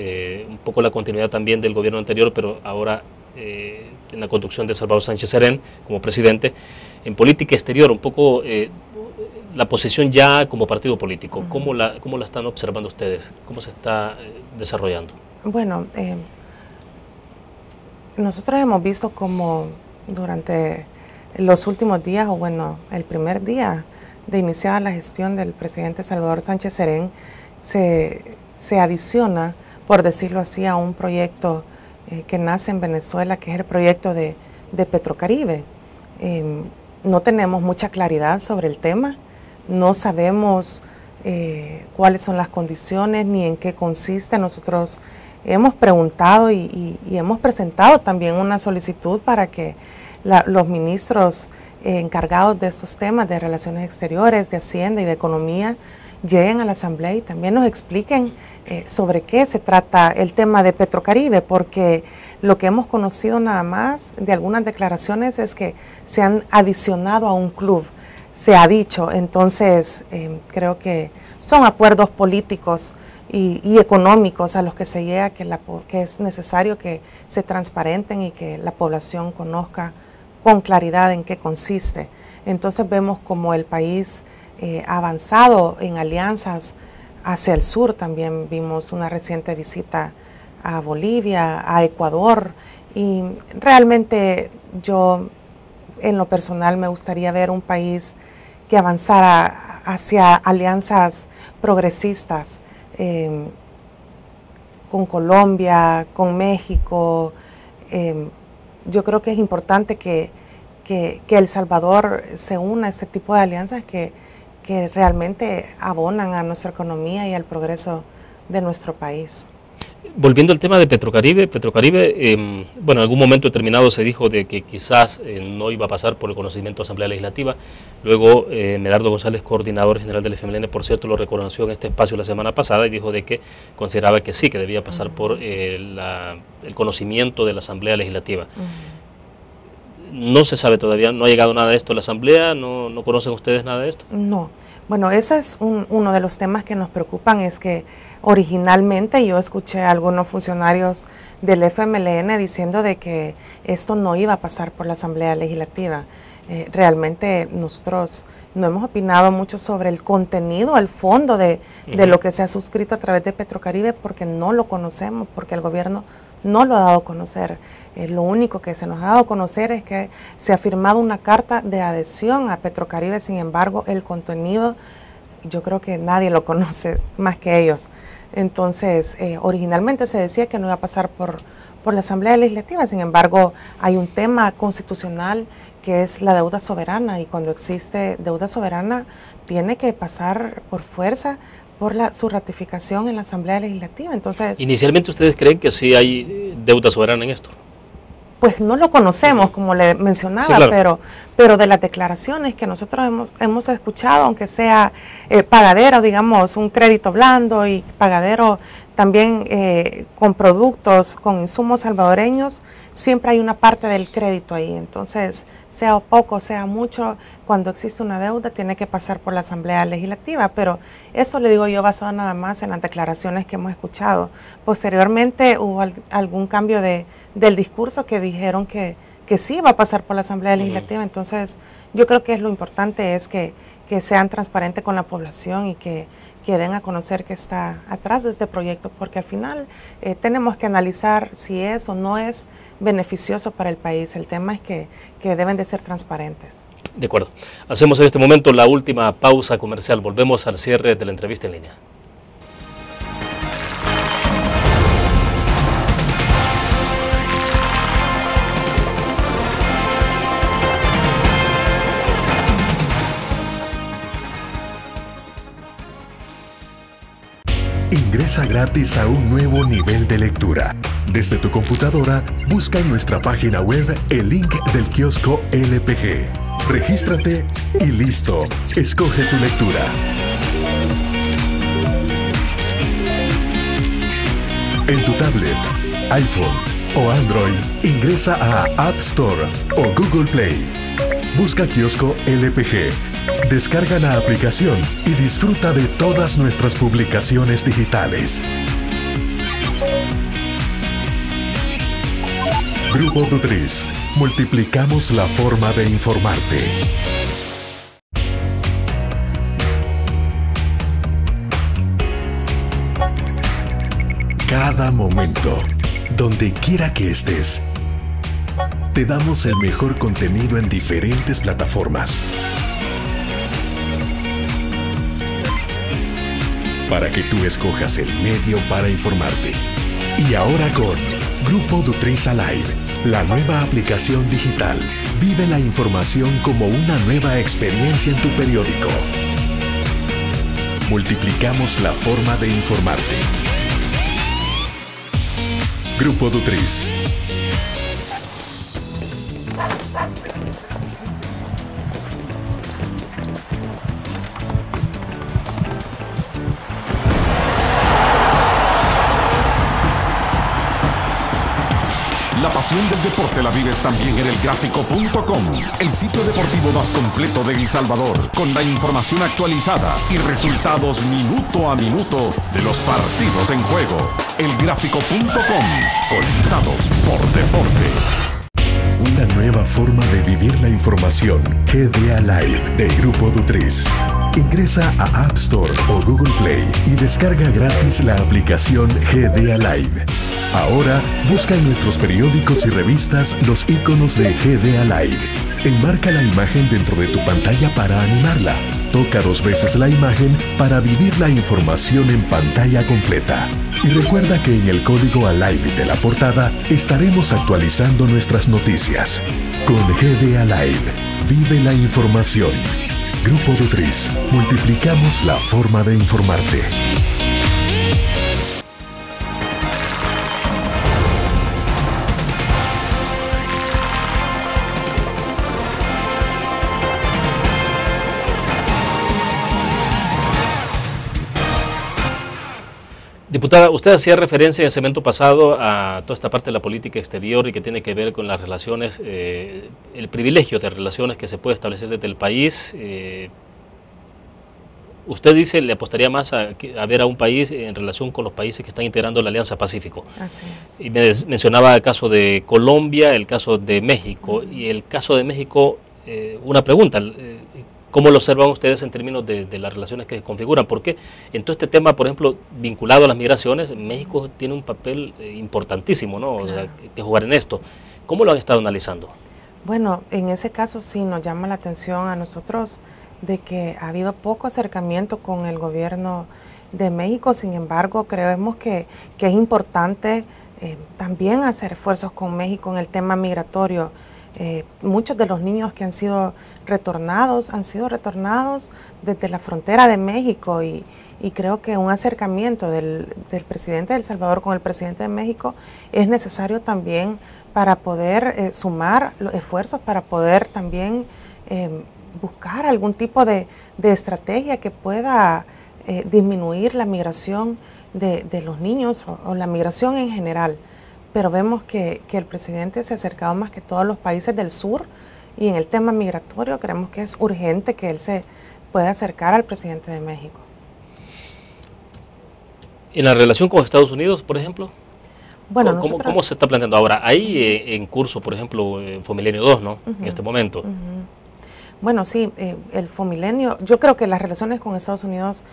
un poco la continuidad también del gobierno anterior, pero ahora en la conducción de Salvador Sánchez Serén como presidente. En política exterior, un poco la posición ya como partido político, ¿cómo la están observando ustedes? ¿Cómo se está desarrollando? Bueno, nosotros hemos visto como durante los últimos días, o bueno, el primer día de iniciar la gestión del presidente Salvador Sánchez Serén, se adiciona, por decirlo así, a un proyecto que nace en Venezuela, que es el proyecto de Petrocaribe. No tenemos mucha claridad sobre el tema, no sabemos cuáles son las condiciones ni en qué consiste. Nosotros hemos preguntado y hemos presentado también una solicitud para que los ministros encargados de estos temas de relaciones exteriores, de Hacienda y de Economía, lleguen a la Asamblea y también nos expliquen sobre qué se trata el tema de Petrocaribe, porque lo que hemos conocido nada más de algunas declaraciones es que se han adicionado a un club, se ha dicho. Entonces creo que son acuerdos políticos y económicos a los que se llega, que es necesario que se transparenten y que la población conozca con claridad en qué consiste. Entonces vemos como el país ha avanzado en alianzas hacia el sur. También vimos una reciente visita a Bolivia, a Ecuador, y realmente yo en lo personal me gustaría ver un país que avanzara hacia alianzas progresistas con Colombia, con México. Yo creo que es importante que El Salvador se una a este tipo de alianzas que realmente abonan a nuestra economía y al progreso de nuestro país. Volviendo al tema de Petrocaribe, bueno, en algún momento determinado se dijo de que quizás no iba a pasar por el conocimiento de Asamblea Legislativa. Luego Medardo González, coordinador general del FMLN, por cierto, lo reconoció en este espacio la semana pasada y dijo de que consideraba que sí, que debía pasar por el conocimiento de la Asamblea Legislativa. No se sabe todavía, no ha llegado nada de esto a la Asamblea, ¿no conocen ustedes nada de esto? No, bueno, ese es uno de los temas que nos preocupan, es que originalmente yo escuché a algunos funcionarios del FMLN diciendo de que esto no iba a pasar por la Asamblea Legislativa. Realmente nosotros no hemos opinado mucho sobre el contenido, el fondo de lo que se ha suscrito a través de Petrocaribe, porque no lo conocemos, porque el gobierno no lo ha dado a conocer. Lo único que se nos ha dado a conocer es que se ha firmado una carta de adhesión a Petrocaribe. Sin embargo, el contenido yo creo que nadie lo conoce más que ellos. Entonces, originalmente se decía que no iba a pasar por la Asamblea Legislativa. Sin embargo, hay un tema constitucional que es la deuda soberana, y cuando existe deuda soberana tiene que pasar por fuerza por su ratificación en la Asamblea Legislativa. Entonces, ¿inicialmente ustedes creen que sí hay deuda soberana en esto? Pues no lo conocemos, como le mencionaba, sí, claro. pero de las declaraciones que nosotros hemos escuchado, aunque sea pagadero, digamos, un crédito blando y pagadero también con productos, con insumos salvadoreños, siempre hay una parte del crédito ahí. Entonces, sea poco, sea mucho, cuando existe una deuda tiene que pasar por la Asamblea Legislativa, pero eso le digo yo basado nada más en las declaraciones que hemos escuchado. Posteriormente hubo algún cambio del discurso que dijeron que sí va a pasar por la Asamblea Legislativa. Entonces, yo creo que lo importante es que sean transparentes con la población y que den a conocer que está atrás de este proyecto, porque al final tenemos que analizar si es o no es beneficioso para el país. El tema es que deben de ser transparentes. De acuerdo. Hacemos en este momento la última pausa comercial. Volvemos al cierre de la entrevista en línea. Ingresa gratis a un nuevo nivel de lectura. Desde tu computadora, busca en nuestra página web el link del kiosco LPG. Regístrate y listo. Escoge tu lectura. En tu tablet, iPhone o Android, ingresa a App Store o Google Play. Busca kiosco LPG. Descarga la aplicación y disfruta de todas nuestras publicaciones digitales. Grupo Dutris. Multiplicamos la forma de informarte. Cada momento, donde quiera que estés, te damos el mejor contenido en diferentes plataformas, para que tú escojas el medio para informarte. Y ahora con Grupo Dutris Alive, la nueva aplicación digital. Vive la información como una nueva experiencia en tu periódico. Multiplicamos la forma de informarte. Grupo Dutris. pasión del deporte la vives también en elgráfico.com, el sitio deportivo más completo de El Salvador, con la información actualizada y resultados minuto a minuto de los partidos en juego. Elgráfico.com, conectados por deporte. Una nueva forma de vivir la información. GDA Live de Grupo Dutris. Ingresa a App Store o Google Play y descarga gratis la aplicación GDA Live. Ahora busca en nuestros periódicos y revistas los iconos de GDA Live. Enmarca la imagen dentro de tu pantalla para animarla. Toca 2 veces la imagen para vivir la información en pantalla completa. Y recuerda que en el código ALIVE de la portada estaremos actualizando nuestras noticias. Con GDA Live, vive la información. Grupo Dutris, multiplicamos la forma de informarte. Diputada, usted hacía referencia en el segmento pasado a toda esta parte de la política exterior y que tiene que ver con las relaciones, el privilegio de relaciones que se puede establecer desde el país. Usted dice, le apostaría más a ver a un país en relación con los países que están integrando la Alianza Pacífico. Así es. Y me mencionaba el caso de Colombia, el caso de México. Y el caso de México, una pregunta, ¿cómo lo observan ustedes en términos de las relaciones que se configuran? Porque en todo este tema, por ejemplo, vinculado a las migraciones, México tiene un papel importantísimo, ¿no? Claro. O sea, que jugar en esto. ¿Cómo lo han estado analizando? Bueno, en ese caso sí nos llama la atención a nosotros de que ha habido poco acercamiento con el gobierno de México. Sin embargo, creemos que es importante también hacer esfuerzos con México en el tema migratorio. Muchos de los niños que han sido retornados desde la frontera de México y creo que un acercamiento del presidente de El Salvador con el presidente de México es necesario también para poder sumar los esfuerzos, para poder también buscar algún tipo de estrategia que pueda disminuir la migración de los niños o la migración en general. Pero vemos que el presidente se ha acercado más que todos los países del sur y en el tema migratorio creemos que es urgente que él se pueda acercar al presidente de México. En la relación con Estados Unidos, por ejemplo, Bueno, ¿cómo se está planteando ahora? Hay en curso, por ejemplo, Fomilenio 2, ¿no? En este momento. Bueno, sí, el Fomilenio, yo creo que las relaciones con Estados Unidos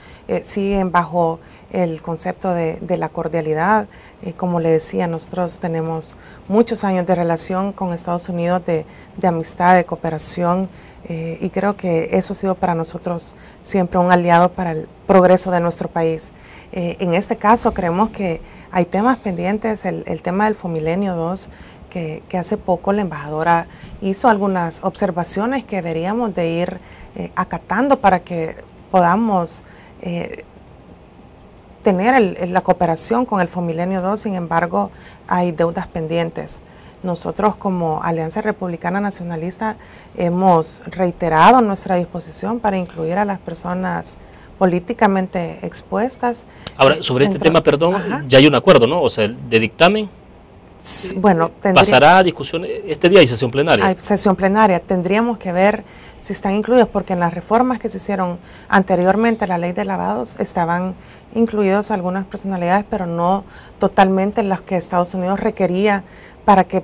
siguen bajo el concepto de la cordialidad. Como le decía, nosotros tenemos muchos años de relación con Estados Unidos, de amistad, de cooperación, y creo que eso ha sido para nosotros siempre un aliado para el progreso de nuestro país. En este caso creemos que hay temas pendientes, el tema del Fomilenio 2, que hace poco la embajadora hizo algunas observaciones que deberíamos de ir acatando para que podamos tener la cooperación con el Fomilenio 2. Sin embargo, hay deudas pendientes. Nosotros como Alianza Republicana Nacionalista hemos reiterado nuestra disposición para incluir a las personas políticamente expuestas. Ahora, sobre este tema, perdón, ya hay un acuerdo, ¿no? O sea, de dictamen. Bueno, pasará a discusión, este día hay sesión plenaria. Hay sesión plenaria, tendríamos que ver si están incluidos, porque en las reformas que se hicieron anteriormente a la ley de lavados estaban incluidos algunas personalidades, pero no totalmente las que Estados Unidos requería para que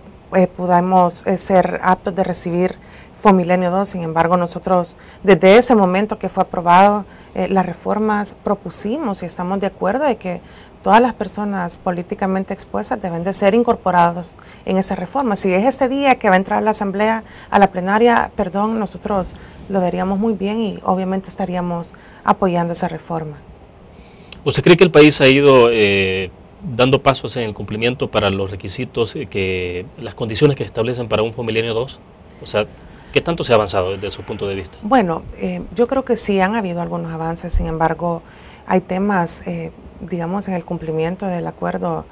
podamos ser aptos de recibir Fomilenio 2. Sin embargo, nosotros desde ese momento que fue aprobado las reformas propusimos y estamos de acuerdo de que todas las personas políticamente expuestas deben de ser incorporados en esa reforma. Si es ese día que va a entrar a la asamblea, a la plenaria, perdón, nosotros lo veríamos muy bien y obviamente estaríamos apoyando esa reforma. ¿Usted cree que el país ha ido dando pasos en el cumplimiento para los requisitos, las condiciones que establecen para un Fomilenio 2? O sea, ¿qué tanto se ha avanzado desde su punto de vista? Bueno, yo creo que sí han habido algunos avances, sin embargo, hay temas, digamos, en el cumplimiento del acuerdo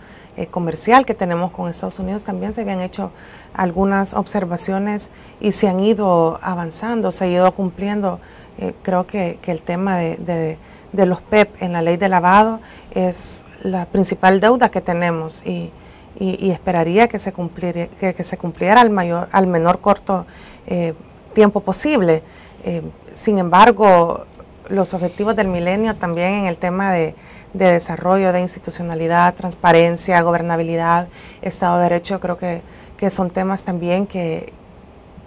comercial que tenemos con Estados Unidos. También se habían hecho algunas observaciones y se han ido avanzando, se ha ido cumpliendo. Creo que el tema de los PEP en la ley de lavado es la principal deuda que tenemos y y esperaría que se cumpliera al menor corto tiempo posible. Sin embargo, los objetivos del milenio también en el tema de desarrollo, de institucionalidad, transparencia, gobernabilidad, Estado de Derecho, creo que son temas también que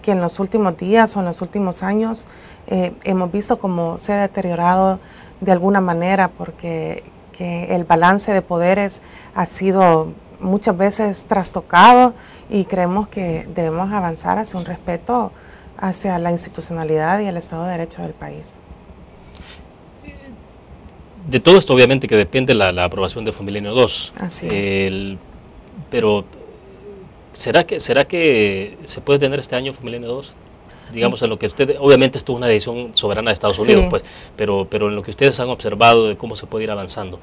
en los últimos días o en los últimos años hemos visto como se ha deteriorado de alguna manera, porque el balance de poderes ha sido muchas veces trastocado y creemos que debemos avanzar hacia un respeto hacia la institucionalidad y el Estado de Derecho del país. De todo esto obviamente que depende la aprobación de Fomilenio 2. Así es. Pero ¿será que se puede tener este año Fomilenio 2? Digamos, en lo que ustedes, obviamente esto es una decisión soberana de Estados Unidos, pues, pero en lo que ustedes han observado de cómo se puede ir avanzando.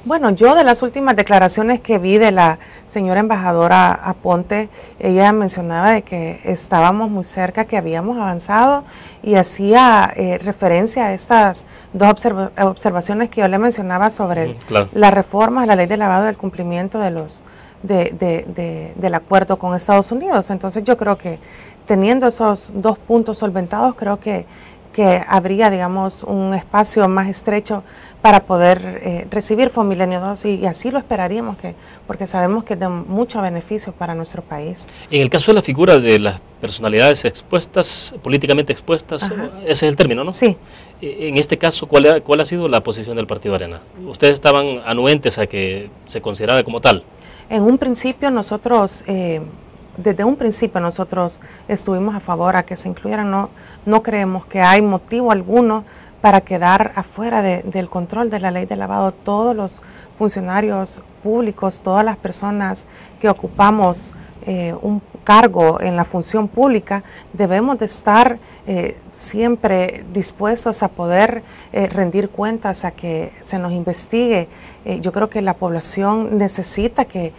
Bueno, yo de las últimas declaraciones que vi de la señora embajadora Aponte, ella mencionaba de que estábamos muy cerca, que habíamos avanzado y hacía referencia a estas dos observaciones que yo le mencionaba sobre las reformas, la ley de lavado y el cumplimiento de los del acuerdo con Estados Unidos. Entonces yo creo que teniendo esos dos puntos solventados, creo que habría, digamos, un espacio más estrecho para poder recibir Fomilenio 2 y así lo esperaríamos, porque sabemos que es de mucho beneficio para nuestro país. En el caso de la figura de las personalidades expuestas, políticamente expuestas, ese es el término, ¿no? Sí. En este caso, ¿cuál ha sido la posición del Partido Arena? ¿Ustedes estaban anuentes a que se considerara como tal? En un principio nosotros... Desde un principio nosotros estuvimos a favor a que se incluyeran, no creemos que hay motivo alguno para quedar afuera del control de la ley de lavado. Todos los funcionarios públicos, todas las personas que ocupamos un cargo en la función pública, debemos de estar siempre dispuestos a poder rendir cuentas, a que se nos investigue. Yo creo que la población necesita que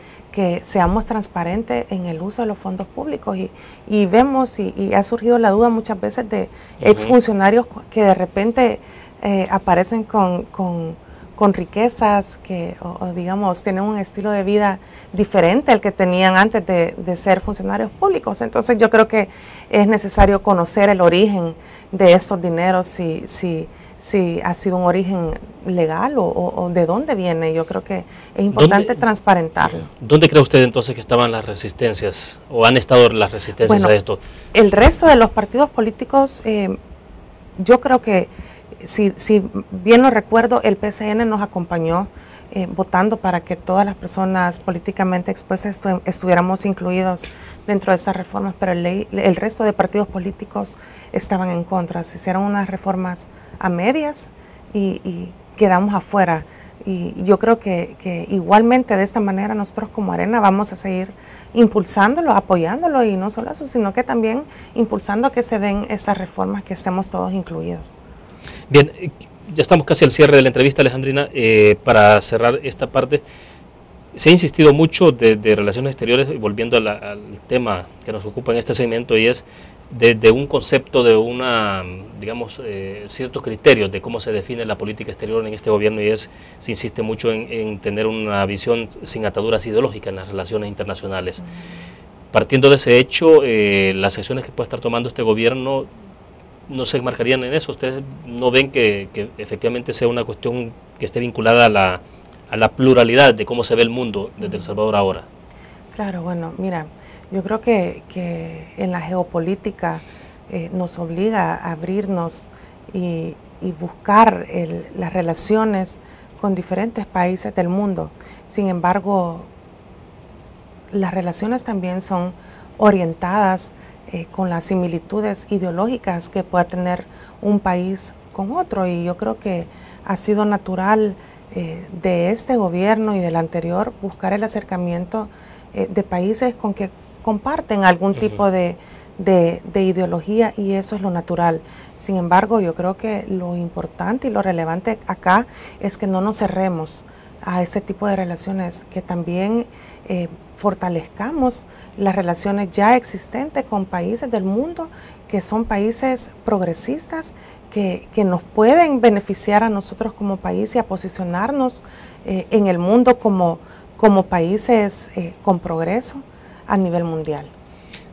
seamos transparentes en el uso de los fondos públicos y vemos y ha surgido la duda muchas veces de exfuncionarios que de repente aparecen con riquezas o digamos tienen un estilo de vida diferente al que tenían antes de ser funcionarios públicos. Entonces yo creo que es necesario conocer el origen de esos dineros, si ha sido un origen legal o de dónde viene. Yo creo que es importante transparentarlo. ¿Dónde cree usted entonces que estaban las resistencias o han estado las resistencias a esto? El resto de los partidos políticos, yo creo que, si bien lo recuerdo, el PCN nos acompañó votando para que todas las personas políticamente expuestas estuviéramos incluidos dentro de esas reformas, pero el resto de partidos políticos estaban en contra. Se hicieron unas reformas a medias y quedamos afuera. Y yo creo que igualmente de esta manera nosotros como Arena vamos a seguir impulsándolo, apoyándolo, y no solo eso, sino que también impulsando que se den estas reformas, que estemos todos incluidos. Bien, ya estamos casi al cierre de la entrevista, Alejandrina. Para cerrar esta parte, se ha insistido mucho de relaciones exteriores, volviendo al tema que nos ocupa en este segmento, y es de un concepto, de digamos, ciertos criterios de cómo se define la política exterior en este gobierno, y se insiste mucho en tener una visión sin ataduras ideológicas en las relaciones internacionales. Partiendo de ese hecho, las acciones que puede estar tomando este gobierno no se enmarcarían en eso. ¿Ustedes no ven que efectivamente sea una cuestión que esté vinculada a la pluralidad de cómo se ve el mundo desde El Salvador ahora? Claro, bueno, mira, yo creo que en la geopolítica nos obliga a abrirnos y buscar las relaciones con diferentes países del mundo. Sin embargo, las relaciones también son orientadas con las similitudes ideológicas que pueda tener un país con otro, y yo creo que ha sido natural de este gobierno y del anterior buscar el acercamiento de países con que comparten algún tipo de ideología, y eso es lo natural. Sin embargo, yo creo que lo importante y lo relevante acá es que no nos cerremos a ese tipo de relaciones, que también fortalezcamos las relaciones ya existentes con países del mundo que son países progresistas, que nos pueden beneficiar a nosotros como país y a posicionarnos en el mundo como como países con progreso a nivel mundial.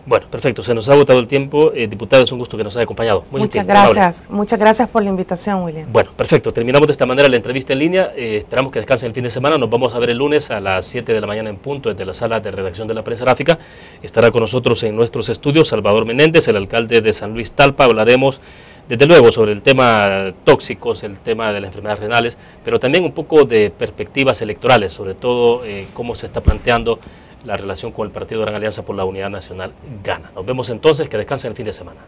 Bueno, perfecto, se nos ha agotado el tiempo. Diputado, es un gusto que nos haya acompañado. Muchas gracias, muchas gracias por la invitación, William. Bueno, perfecto, terminamos de esta manera la entrevista en línea. Esperamos que descansen el fin de semana. Nos vamos a ver el lunes a las 7 de la mañana en punto desde la sala de redacción de la prensa gráfica. Estará con nosotros en nuestros estudios Salvador Menéndez, el alcalde de San Luis Talpa. Hablaremos desde luego sobre el tema tóxicos, el tema de las enfermedades renales, pero también un poco de perspectivas electorales, sobre todo cómo se está planteando la relación con el Partido Gran Alianza por la Unidad Nacional Gana. Nos vemos entonces, que descansen el fin de semana.